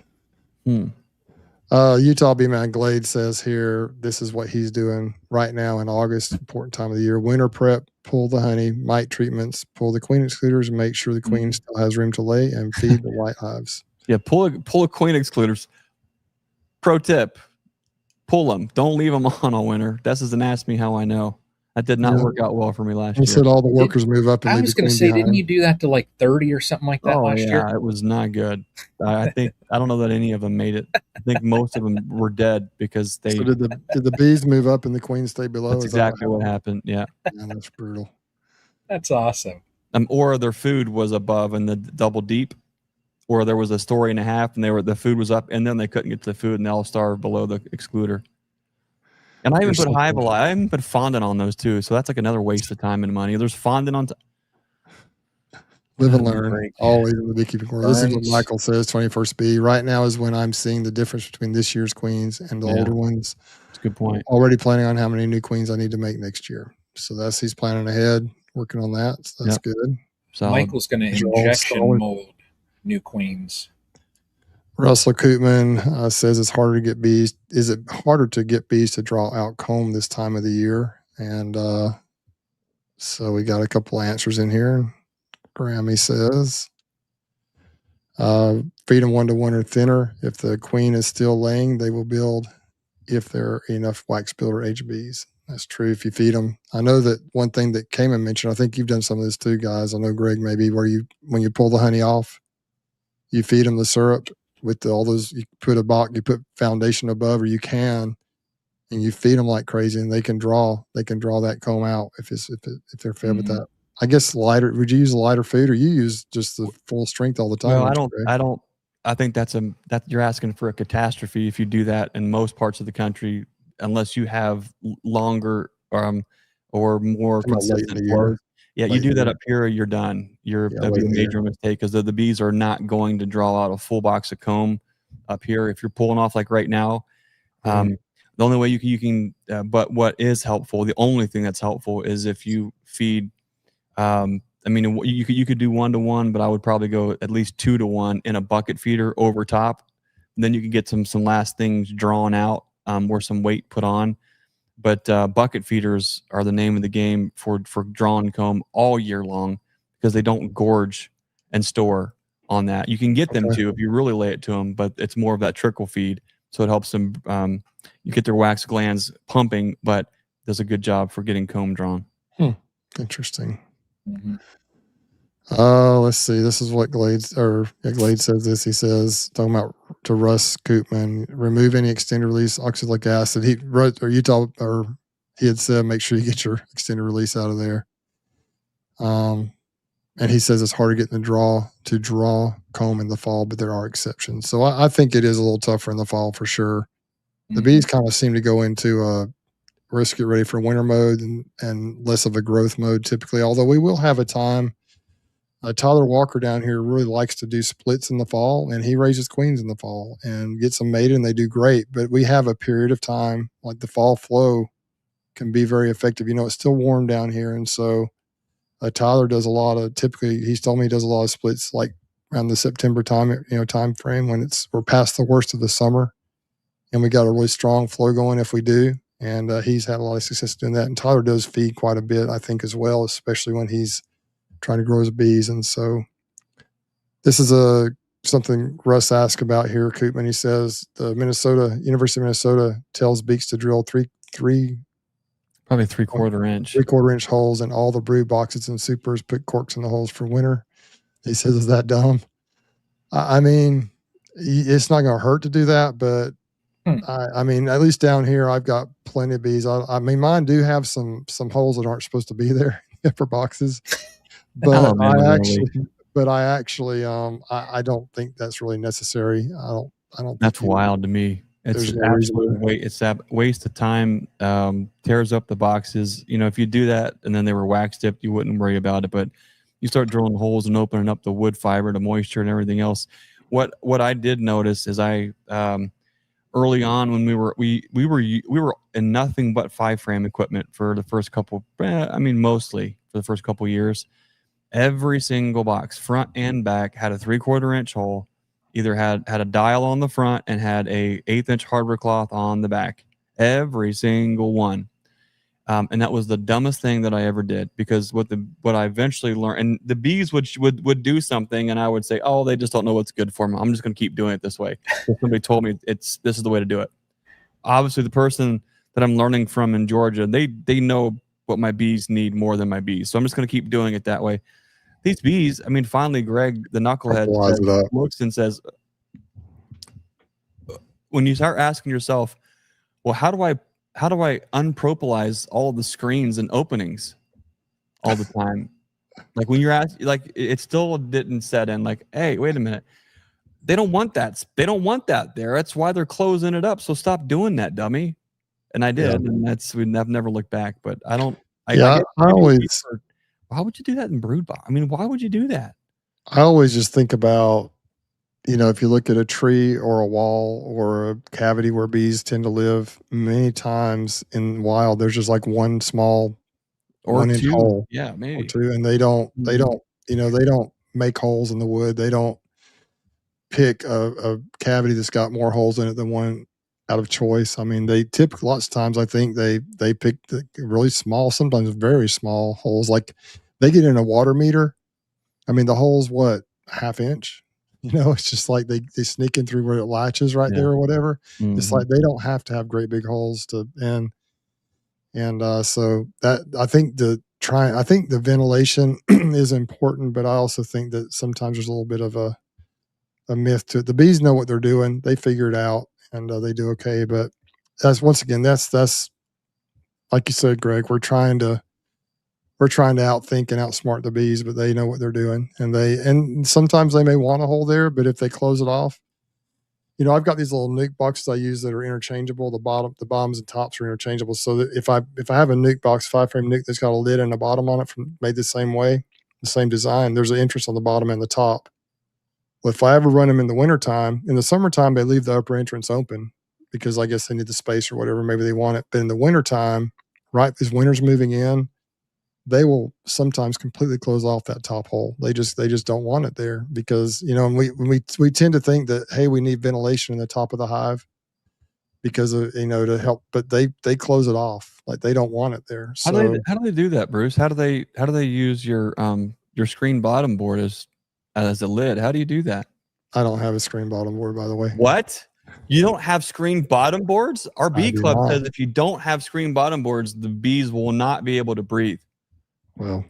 Utah Bee Man Glade says here, this is what he's doing right now in August, important time of the year. Winter prep, pull the honey, mite treatments, pull the queen excluders, and make sure the queen still has room to lay, and feed the white hives. Yeah, pull a queen excluders. Pro tip, pull them. Don't leave them on all winter. This is an ask me how I know. That did not work out well for me last year. You said all the workers move up and leave the queen behind. Didn't you do that to like 30 or something like that last year? Yeah, it was not good. I think I don't know that any of them made it. I think most of them were dead because they. So did the bees move up and the queen stay below? That's exactly what happened. Yeah. That's brutal. That's awesome. Or their food was above in the double deep, or there was a story and a half, and the food was up, and then they couldn't get to the food, and they all starved below the excluder. And I even put I even put fondant on those too, so that's like another waste of time and money. There's fondant on. Live and learn, always in the beekeeping world. This is what Michael says. 21st bee. Right now is when I'm seeing the difference between this year's queens and the older ones. That's a good point. Already planning on how many new queens I need to make next year. So he's planning ahead, working on that. So that's good. So Michael's going to injection mold new queens. Russell Koopman says it's harder to get bees. Is it harder to get bees to draw out comb this time of the year? And so we got a couple answers in here. Grammy says, feed them 1 to 1 or thinner. If the queen is still laying, they will build if there are enough wax builder age bees. That's true if you feed them. I know that one thing that Cayman mentioned, I think you've done some of this too, guys. I know Greg maybe, where when you pull the honey off, you feed them the syrup with all those, you put foundation above, or you can, and you feed them like crazy, and they can draw that comb out if they're fed with that. I guess lighter. Would you use lighter food, or you use just the full strength all the time? Well, I think that you're asking for a catastrophe if you do that in most parts of the country, unless you have longer or more consistent flows. Yeah, you do that up here, you're done. That'd be a major mistake, because the bees are not going to draw out a full box of comb up here. If you're pulling off like right now, the only way you can, but what is helpful, the only thing that's helpful is if you feed. I mean, you could do 1 to 1, but I would probably go at least 2 to 1 in a bucket feeder over top. And then you can get some last things drawn out, or some weight put on. But bucket feeders are the name of the game for drawn comb all year long, because they don't gorge and store on that. You can get them to if you really lay it to them, but it's more of that trickle feed, so it helps them. You get their wax glands pumping, but does a good job for getting comb drawn. Interesting. Let's see. This is what Glade says this. He says, talking about to Russ Koopman, remove any extended release oxalic acid. He had said, make sure you get your extended release out of there. And he says it's hard to get to draw comb in the fall, but there are exceptions. So I think it is a little tougher in the fall for sure. The bees kind of seem to go into let's get ready for winter mode and less of a growth mode typically, although we will have a time Tyler Walker down here really likes to do splits in the fall, and he raises queens in the fall and gets them mated, and they do great. But we have a period of time, like the fall flow can be very effective. It's still warm down here, and so Tyler does a lot of. Typically, he's told me he does a lot of splits like around the September time frame when we're past the worst of the summer, and we got a really strong flow going if we do. And he's had a lot of success doing that. And Tyler does feed quite a bit, I think, as well, especially when he's trying to grow his bees. And so this is something Russ asked about here, Koopman. He says the University of Minnesota tells beaks to drill three probably 3/4 inch. 3/4 inch holes in all the brood boxes and supers, put corks in the holes for winter. He says, is that dumb? I mean, it's not going to hurt to do that, but I mean, at least down here, I've got plenty of bees. I mean, mine do have some holes that aren't supposed to be there for boxes, but I actually, I don't think that's really necessary. I don't. That's wild to me. It's It's a waste of time. Tears up the boxes. If you do that and then they were wax tipped, you wouldn't worry about it. But you start drilling holes and opening up the wood fiber, the moisture, and everything else. What I did notice is early on when we were in nothing but 5-frame equipment for the first couple. Mostly for the first couple years. Every single box, front and back, had a 3/4 inch hole. Either had a dial on the front and had a 1/8 inch hardware cloth on the back. Every single one. And that was the dumbest thing that I ever did, because what I eventually learned, and the bees would do something, and I would say, oh, they just don't know what's good for them. I'm just going to keep doing it this way. Somebody told me this is the way to do it. Obviously, the person that I'm learning from in Georgia, they know what my bees need more than my bees. So I'm just going to keep doing it that way. These bees, finally, Greg, the knucklehead, looks and says, when you start asking yourself, well, how do I unpropolize all the screens and openings all the time? Like when you're asked, like it still didn't set in. Like, hey, wait a minute, they don't want that. They don't want that there. That's why they're closing it up. So stop doing that, dummy. And I did, and I've never looked back. But I don't. I always. Why would you do that in brood box? Why would you do that? I always just think about, if you look at a tree or a wall or a cavity where bees tend to live, many times in wild, there's just like one small or 1 inch hole. Yeah, maybe. Or two. And they don't make holes in the wood. They don't pick a cavity that's got more holes in it than one out of choice. They typically, lots of times, I think they pick the really small, sometimes very small holes. Like they get in a water meter. The hole's what, 1/2 inch? It's just like they sneak in through where it latches right there or whatever. Mm-hmm. It's like they don't have to have great big holes to and so that I think the ventilation is important, but I also think that sometimes there's a little bit of a myth to it. The bees know what they're doing; they figure it out, and they do okay. But that's like you said, Greg. We're trying to outthink and outsmart the bees, but they know what they're doing, and sometimes they may want a hole there, but if they close it off, I've got these little nuke boxes I use that are interchangeable. The bottoms and tops are interchangeable, so that if I have a nuke box, 5-frame nuke that's got a lid and a bottom on it, made the same way, the same design, there's an entrance on the bottom and the top. Well, if I ever run them in the wintertime, in the summertime, they leave the upper entrance open because I guess they need the space or whatever. Maybe they want it. But in the wintertime, right as winter's moving in, they will sometimes completely close off that top hole. They just don't want it there because, and we tend to think that, hey, we need ventilation in the top of the hive because of, to help, but they close it off. Like they don't want it there. So how do they do that, Bruce? How do they use your screen bottom board as a lid? How do you do that? I don't have a screen bottom board, by the way. What? You don't have screen bottom boards? Our bee club says if you don't have screen bottom boards, the bees will not be able to breathe. Well,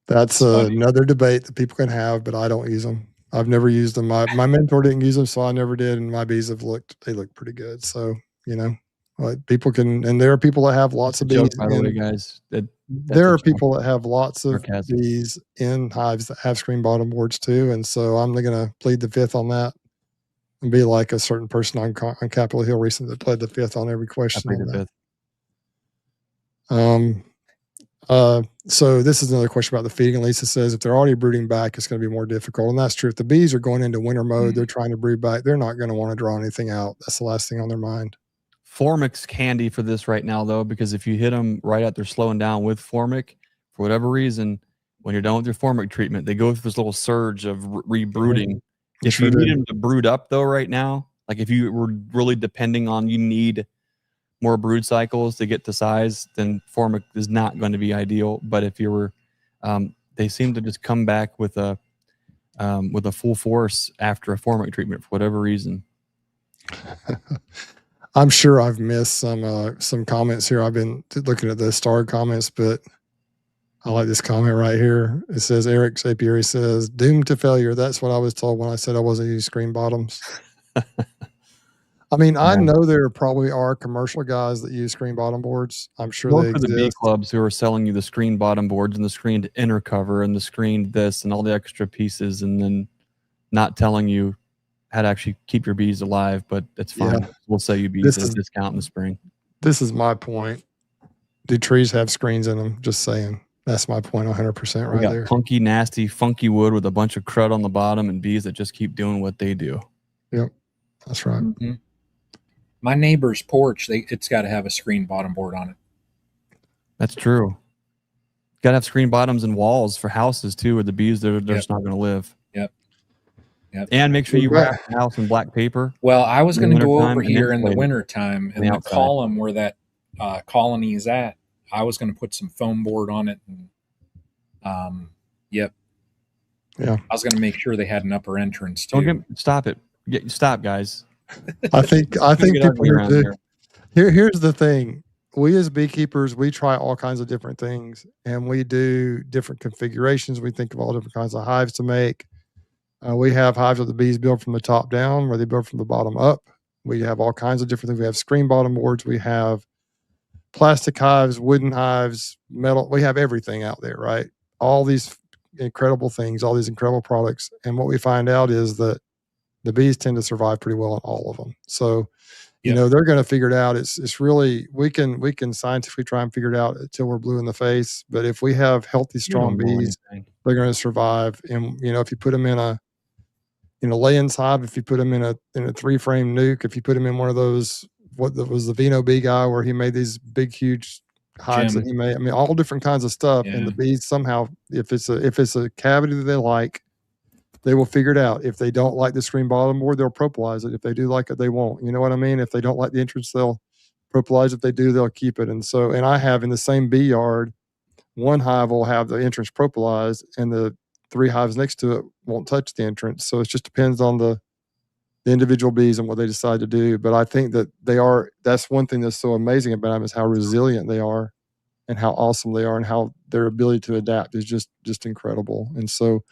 that's another debate that people can have, but I don't use them. I've never used them. My mentor didn't use them, so I never did. And my bees they look pretty good. So, people can, and there are people that have lots of bees. By the way, guys, there are people that have lots of bees in hives that have screen bottom boards too. And so I'm going to plead the fifth on that and be like a certain person on Capitol Hill recently that pled the fifth on every question. So this is another question about the feeding. Lisa says if they're already brooding back, it's going to be more difficult, and that's true. If the bees are going into winter mode, they're trying to brood back. They're not going to want to draw anything out. That's the last thing on their mind. Formic's candy for this right now, though, because if you hit them right at they're slowing down with Formic, for whatever reason, when you're done with your Formic treatment, they go through this little surge of rebrooding. If you need them to brood up, though, right now, like if you were really depending on you need more brood cycles to get to size, then Formic is not going to be ideal. But if you were, they seem to just come back with a full force after a Formic treatment for whatever reason. I'm sure I've missed some comments here. I've been looking at the star comments, but I like this comment right here. It says, Eric Sapieri says, doomed to failure. That's what I was told when I said I wasn't using screen bottoms. I mean, I know there probably are commercial guys that use screen bottom boards. I'm sure they exist. The bee clubs who are selling you the screen bottom boards and the screened inner cover and the screened this and all the extra pieces, and then not telling you how to actually keep your bees alive, but it's fine. Yeah. We'll sell you bees at a discount in the spring. This is my point. Do trees have screens in them? Just saying. That's my point 100% right there. Punky, nasty, funky wood with a bunch of crud on the bottom and bees that just keep doing what they do. Yep, that's right. Mm-hmm. My neighbor's porch, it's got to have a screen bottom board on it. That's true. Got to have screen bottoms and walls for houses too, where the bees they're just not going to live. Yep. And make sure you wrap the house in black paper. Well, I was going to go over here in the wintertime in the column where that colony is at. I was going to put some foam board on it. And, yep. Yeah. I was going to make sure they had an upper entrance too. Stop it. Stop, guys. I think people are here's the thing. We as beekeepers, we try all kinds of different things, and we do different configurations. We think of all different kinds of hives to make. We have hives that the bees build from the top down, where they build from the bottom up. We have all kinds of different things. We have screen bottom boards. We have plastic hives, wooden hives, metal. We have everything out there, right? All these incredible things, all these incredible products. And what we find out is that the bees tend to survive pretty well on all of them. So, you know, they're going to figure it out. It's really, we can scientifically try and figure it out until we're blue in the face. But if we have healthy, strong bees, they're going to survive. And, you know, if you put them in a laying hive, if you put them in a 3-frame nuke, if you put them in one of those, what was the Vino bee guy where he made these big, huge hives that he made, I mean, all different kinds of stuff. And the bees somehow, if it's a cavity that they like, they will figure it out. If they don't like the screen bottom board, they'll propolis it. If they do like it, they won't. You know what I mean? If they don't like the entrance, they'll propolis. If they do, they'll keep it. And so, and I have in the same bee yard, one hive will have the entrance propolis, and the 3 hives next to it won't touch the entrance. So it just depends on the individual bees and what they decide to do. But I think that that's one thing that's so amazing about them, is how resilient they are and how awesome they are, and how their ability to adapt is just incredible. And so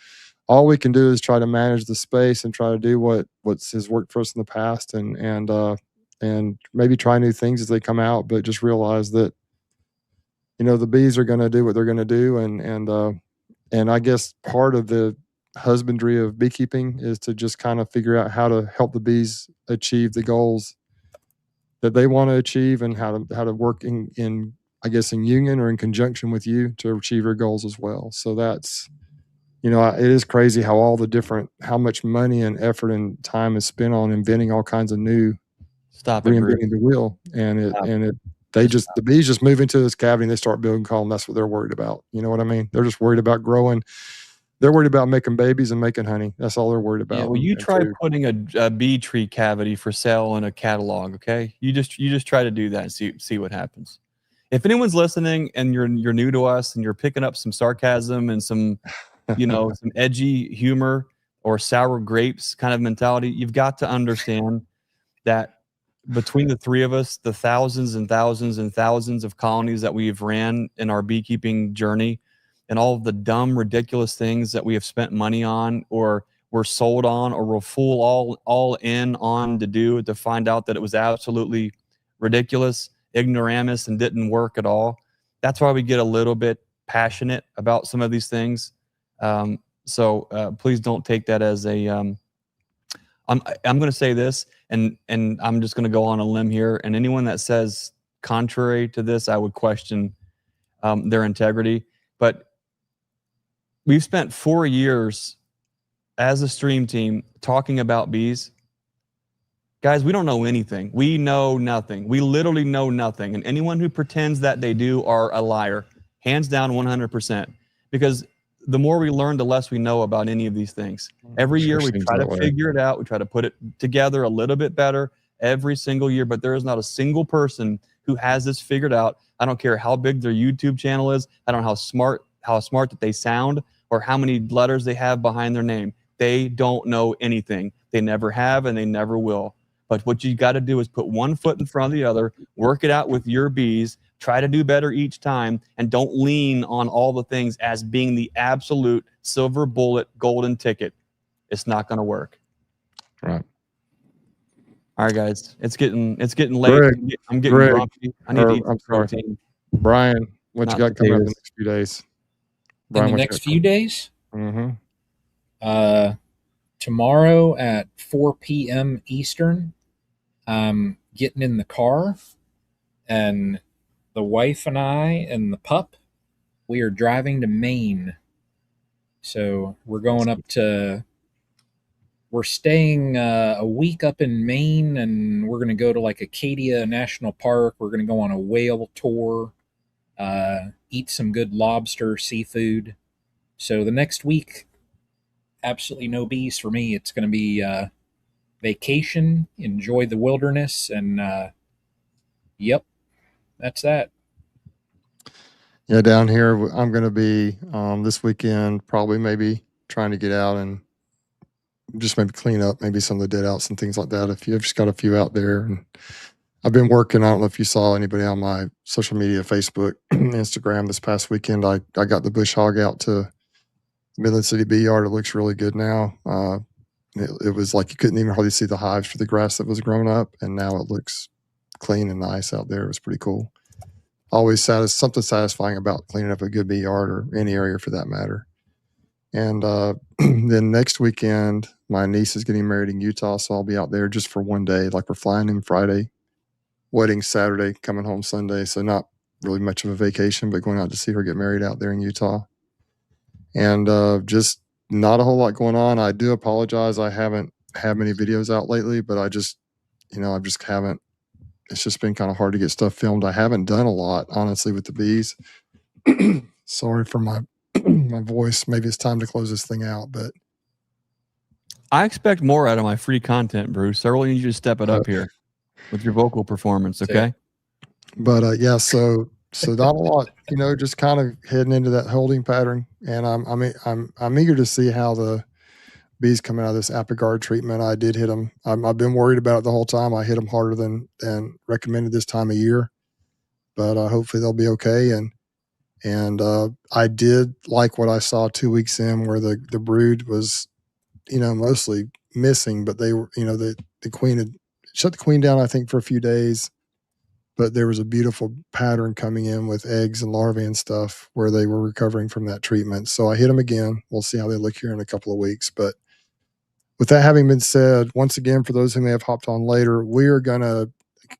all we can do is try to manage the space and try to do what has worked for us in the past, and maybe try new things as they come out, but just realize that, you know, the bees are going to do what they're going to do. And I guess part of the husbandry of beekeeping is to just kind of figure out how to help the bees achieve the goals that they want to achieve, and how to work in I guess in union or in conjunction with you to achieve your goals as well. So that's, you know, it is crazy how much money and effort and time is spent on inventing all kinds of new, reinventing the wheel. And the bees just move into this cavity and they start building column. That's what they're worried about. You know what I mean? They're just worried about growing. They're worried about making babies and making honey. That's all they're worried about. Yeah, well, you try putting a bee tree cavity for sale in a catalog, okay? You just try to do that and see what happens. If anyone's listening and you're new to us and you're picking up some sarcasm and some, you know, some edgy humor or sour grapes kind of mentality, you've got to understand that between the 3 of us, the thousands and thousands and thousands of colonies that we've ran in our beekeeping journey, and all of the dumb, ridiculous things that we have spent money on, or were sold on, or were all in on to do, to find out that it was absolutely ridiculous, ignoramus, and didn't work at all. That's why we get a little bit passionate about some of these things. So please don't take that as a I'm going to say this, and I'm just going to go on a limb here, and anyone that says contrary to this, I would question their integrity. But we've spent 4 years as a stream team talking about bees. Guys, we don't know anything. We know nothing. We literally know nothing. And anyone who pretends that they do are a liar. Hands down, 100%. Because the more we learn, the less we know about any of these things. Every year we try to figure it out. We try to put it together a little bit better every single year. But there is not a single person who has this figured out. I don't care how big their YouTube channel is. I don't know how smart that they sound or how many letters they have behind their name. They don't know anything. They never have and they never will. But what you got to do is put one foot in front of the other, work it out with your bees, try to do better each time, and don't lean on all the things as being the absolute silver bullet golden ticket. It's not going to work. Right. All right, guys. It's getting late. Greg, I'm getting grumpy. I need to eat some protein. Sorry. Brian, what you got coming up in the next few days? Brian, in the next few days? Mm-hmm. Tomorrow at 4 p.m. Eastern, I'm getting in the car, and the wife and I and the pup, we are driving to Maine. So we're going up to, we're staying a week up in Maine, and we're going to go to like Acadia National Park. We're going to go on a whale tour, eat some good lobster, seafood. So the next week, absolutely no bees for me. It's going to be vacation, enjoy the wilderness, and yep, that's that. Yeah, down here I'm going to be this weekend probably maybe trying to get out and just maybe clean up maybe some of the dead outs and things like that. If you've just got a few out there, and I've been working. I don't know if you saw anybody on my social media, Facebook, Instagram this past weekend. I got the bush hog out to Midland City Bee Yard. It looks really good now. It was like you couldn't even hardly see the hives for the grass that was grown up, and now it looks clean and nice out there. It was pretty cool. Always something satisfying about cleaning up a good bee yard or any area for that matter. And then next weekend, my niece is getting married in Utah, so I'll be out there just for one day. Like we're flying in Friday, wedding Saturday, coming home Sunday. So not really much of a vacation, but going out to see her get married out there in Utah. And just not a whole lot going on. I do apologize. I haven't had many videos out lately, but I just haven't. It's just been kind of hard to get stuff filmed. I haven't done a lot, honestly, with the bees. Sorry for my my voice. Maybe it's time to close this thing out, but I expect more out of my free content, Bruce. I really need you to step it up here with your vocal performance, okay? But yeah, so not a lot, just kind of heading into that holding pattern, and I'm eager to see how the bees coming out of this Apigard treatment. I did hit them. I've been worried about it the whole time. I hit them harder than recommended this time of year, but hopefully they'll be okay. And I did like what I saw 2 weeks in, where the brood was, mostly missing, but they were, the queen had shut the queen down, I think, for a few days, but there was a beautiful pattern coming in with eggs and larvae and stuff where they were recovering from that treatment. So I hit them again. We'll see how they look here in a couple of weeks. But with that having been said, once again, for those who may have hopped on later, we are going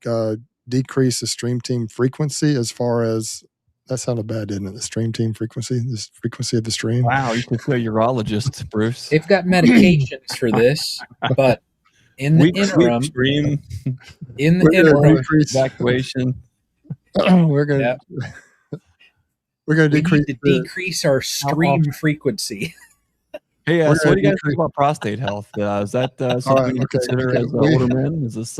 to decrease the stream team frequency as far as, that sounded bad, didn't it? The stream team frequency, this frequency of the stream. Wow, you should see a urologist, Bruce. They've got medications for this, but in the interim, evacuation. We're going to decrease our stream frequency. Hey, so what do you guys think about prostate health? Is that something you consider as older men? Is this?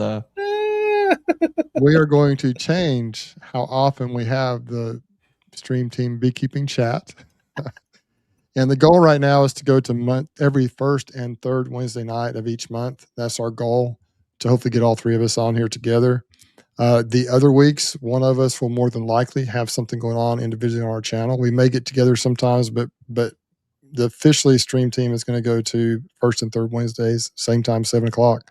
We are going to change how often we have the stream team beekeeping chat. And the goal right now is to go to every first and third Wednesday night of each month. That's our goal, to hopefully get all three of us on here together. The other weeks, one of us will more than likely have something going on individually on our channel. We may get together sometimes, but the officially stream team is going to go to first and third Wednesdays, same time, 7:00.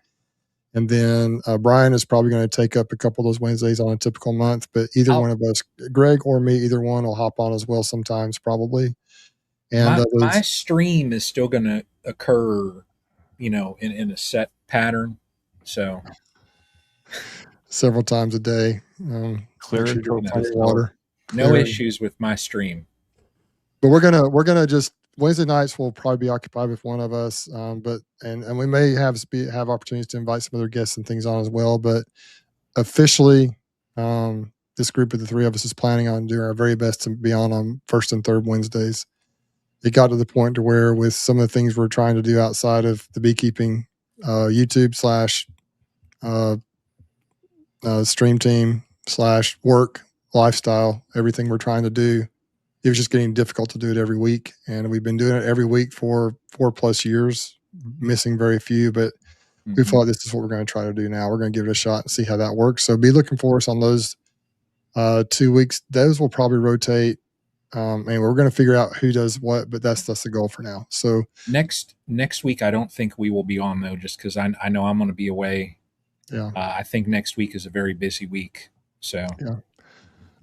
And then Brian is probably going to take up a couple of those Wednesdays on a typical month, but either one of us, Greg or me, either one will hop on as well sometimes, probably. And my stream is still going to occur, in a set pattern. So several times a day. Clear water. No issues with my stream. But we're gonna just Wednesday nights will probably be occupied with one of us, but and we may have opportunities to invite some other guests and things on as well. But officially, this group of the three of us is planning on doing our very best to be on first and third Wednesdays. It got to the point to where, with some of the things we're trying to do outside of the beekeeping, YouTube slash uh, stream team slash work lifestyle, everything we're trying to do, it was just getting difficult to do it every week. And we've been doing it every week for 4+ years, missing very few, but we Mhm. thought this is what we're going to try to do now. We're going to give it a shot and see how that works. So be looking for us on those 2 weeks. Those will probably rotate. And we're going to figure out who does what, but that's the goal for now. So Next week, I don't think we will be on though, just because I know I'm going to be away. yeah, I think next week is a very busy week. So yeah,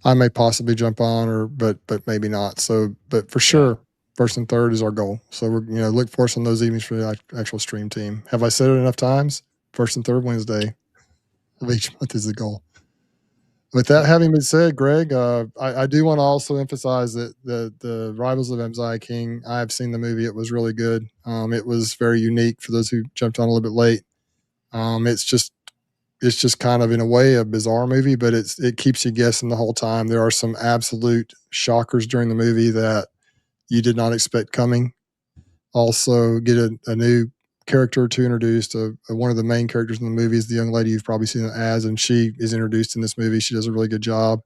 I may possibly jump on, but maybe not. So, but for yeah, sure, first and third is our goal. So we're look for us on those evenings for the actual stream team. Have I said it enough times? First and third Wednesday of each month is the goal. With that having been said, Greg, I do want to also emphasize that the Rivals of Mzi King, I have seen the movie. It was really good. It was very unique for those who jumped on a little bit late. It's just kind of, in a way, a bizarre movie, but it keeps you guessing the whole time. There are some absolute shockers during the movie that you did not expect coming. Also, get a new character to introduce. One of the main characters in the movie is the young lady you've probably seen it as, and she is introduced in this movie. She does a really good job.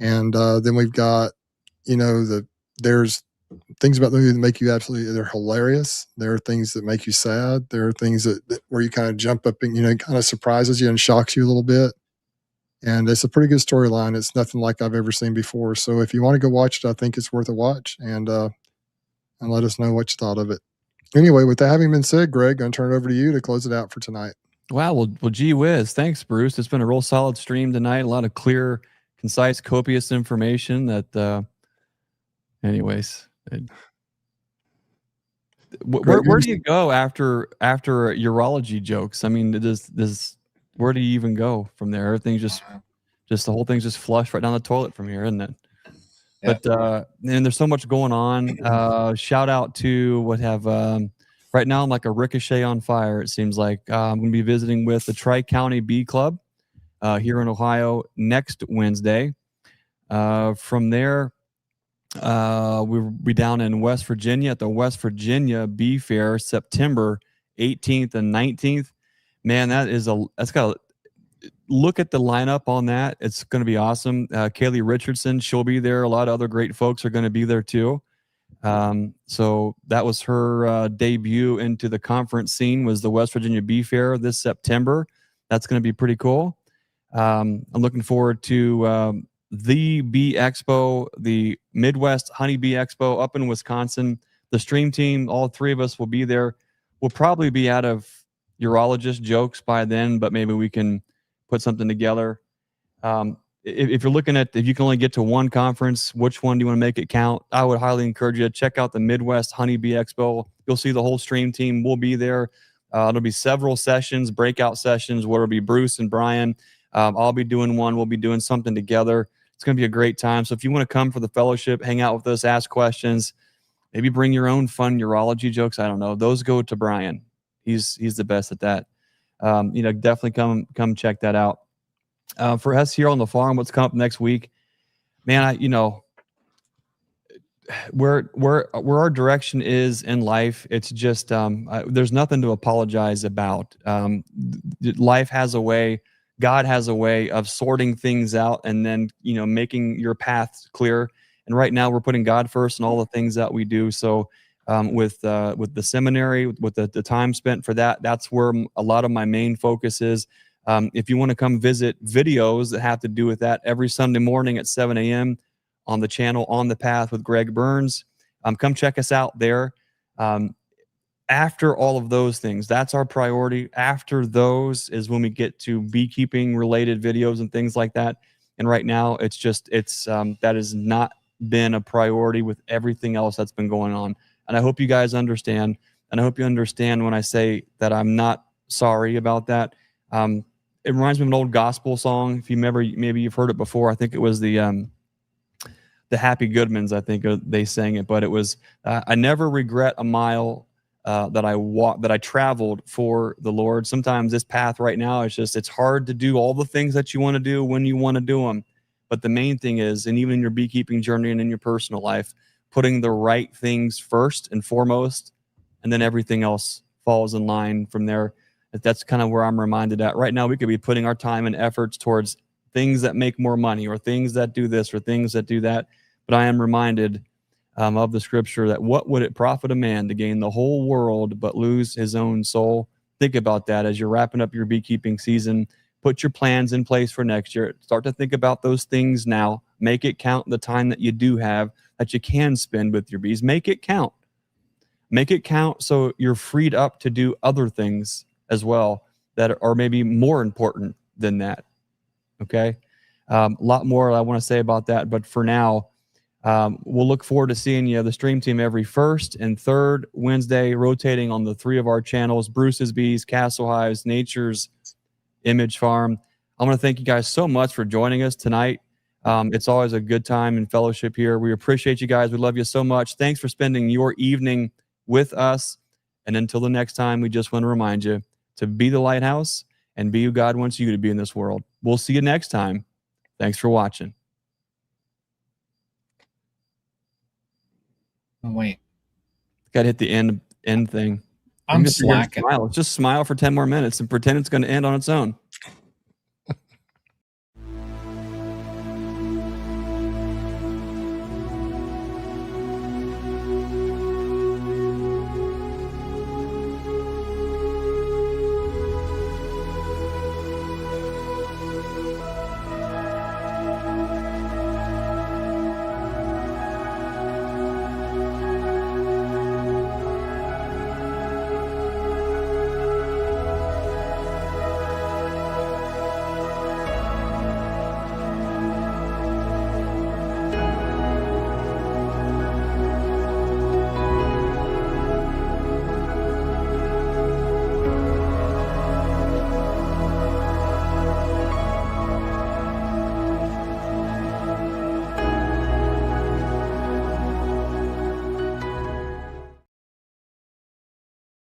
And then we've got, there's things about the movie that make you they're hilarious. There are things that make you sad. There are things that where you kind of jump up and, it kind of surprises you and shocks you a little bit. And it's a pretty good storyline. It's nothing like I've ever seen before. So if you want to go watch it, I think it's worth a watch, and let us know what you thought of it. Anyway, with that having been said, Greg, I'm going to turn it over to you to close it out for tonight. Wow. Well, gee whiz. Thanks, Bruce. It's been a real solid stream tonight. A lot of clear, concise, copious information that, anyways. Where do you go after urology jokes? I mean, where do you even go from there? Everything just the whole thing's just flushed right down the toilet from here, isn't it? yeah. But and there's so much going on. Shout out to what have right now I'm like a ricochet on fire. It seems like I'm going to be visiting with the Tri-County Bee Club here in Ohio next Wednesday. From there, we'll be down in West Virginia at the West Virginia Bee Fair, September 18th and 19th. Man, that's got look at the lineup on that. It's going to be awesome. Kaylee Richardson, she'll be there. A lot of other great folks are going to be there too. So that was her debut into the conference scene, was the West Virginia Bee Fair this September. That's going to be pretty cool. I'm looking forward to the Bee Expo, the Midwest Honey Bee Expo up in Wisconsin. The stream team, all three of us will be there. We'll probably be out of urologist jokes by then, but maybe we can put something together. If you're looking at, if you can only get to one conference, which one do you want to make it count? I would highly encourage you to check out the Midwest Honey Bee Expo. You'll see the whole stream team. We'll be there. There'll be several sessions, breakout sessions, where it'll be Bruce and Brian. I'll be doing one. We'll be doing something together. It's going to be a great time. So if you want to come for the fellowship, hang out with us, ask questions, maybe bring your own fun urology jokes. I don't know. Those go to Brian. He's the best at that. Definitely come check that out. For us here on the farm, what's coming up next week, man, where our direction is in life, it's just there's nothing to apologize about. Life has a way, God has a way of sorting things out, and then making your path clear. And right now, we're putting God first in all the things that we do. So with the seminary, with the time spent for that, that's where a lot of my main focus is. If you want to come visit videos that have to do with that, every Sunday morning at 7 a.m. on the channel On the Path with Greg Burns, come check us out there. After all of those things, that's our priority. After those is when we get to beekeeping related videos and things like that. And right now, that has not been a priority with everything else that's been going on. And I hope you guys understand. And I hope you understand when I say that I'm not sorry about that. It reminds me of an old gospel song. If you remember, maybe you've heard it before. I think it was the the Happy Goodmans, I think they sang it, but it was I never regret a mile that I traveled for the Lord. Sometimes this path right now is just, it's hard to do all the things that you want to do when you want to do them. But the main thing is, and even in your beekeeping journey and in your personal life, putting the right things first and foremost, and then everything else falls in line from there. That's kind of where I'm reminded at right now. We could be putting our time and efforts towards things that make more money, or things that do this, or things that do that. But I am reminded of the scripture that what would it profit a man to gain the whole world but lose his own soul? Think about that as you're wrapping up your beekeeping season. Put your plans in place for next year. Start to think about those things now. Make it count the time that you do have that you can spend with your bees. Make it count. Make it count so you're freed up to do other things as well that are maybe more important than that. Okay. A lot more I want to say about that, but for now, we'll look forward to seeing you, the stream team, every first and third Wednesday, rotating on the 3 of our channels: Bruce's Bees, Castle Hives, Nature's Image Farm. I want to thank you guys so much for joining us tonight. It's always a good time and fellowship here. We appreciate you guys. We love you so much. Thanks for spending your evening with us. And until the next time, we just want to remind you to be the lighthouse and be who God wants you to be in this world. We'll see you next time. Thanks for watching. Oh, wait. Got to hit the end thing. I'm slacking. Smile. Just smile for 10 more minutes and pretend it's going to end on its own.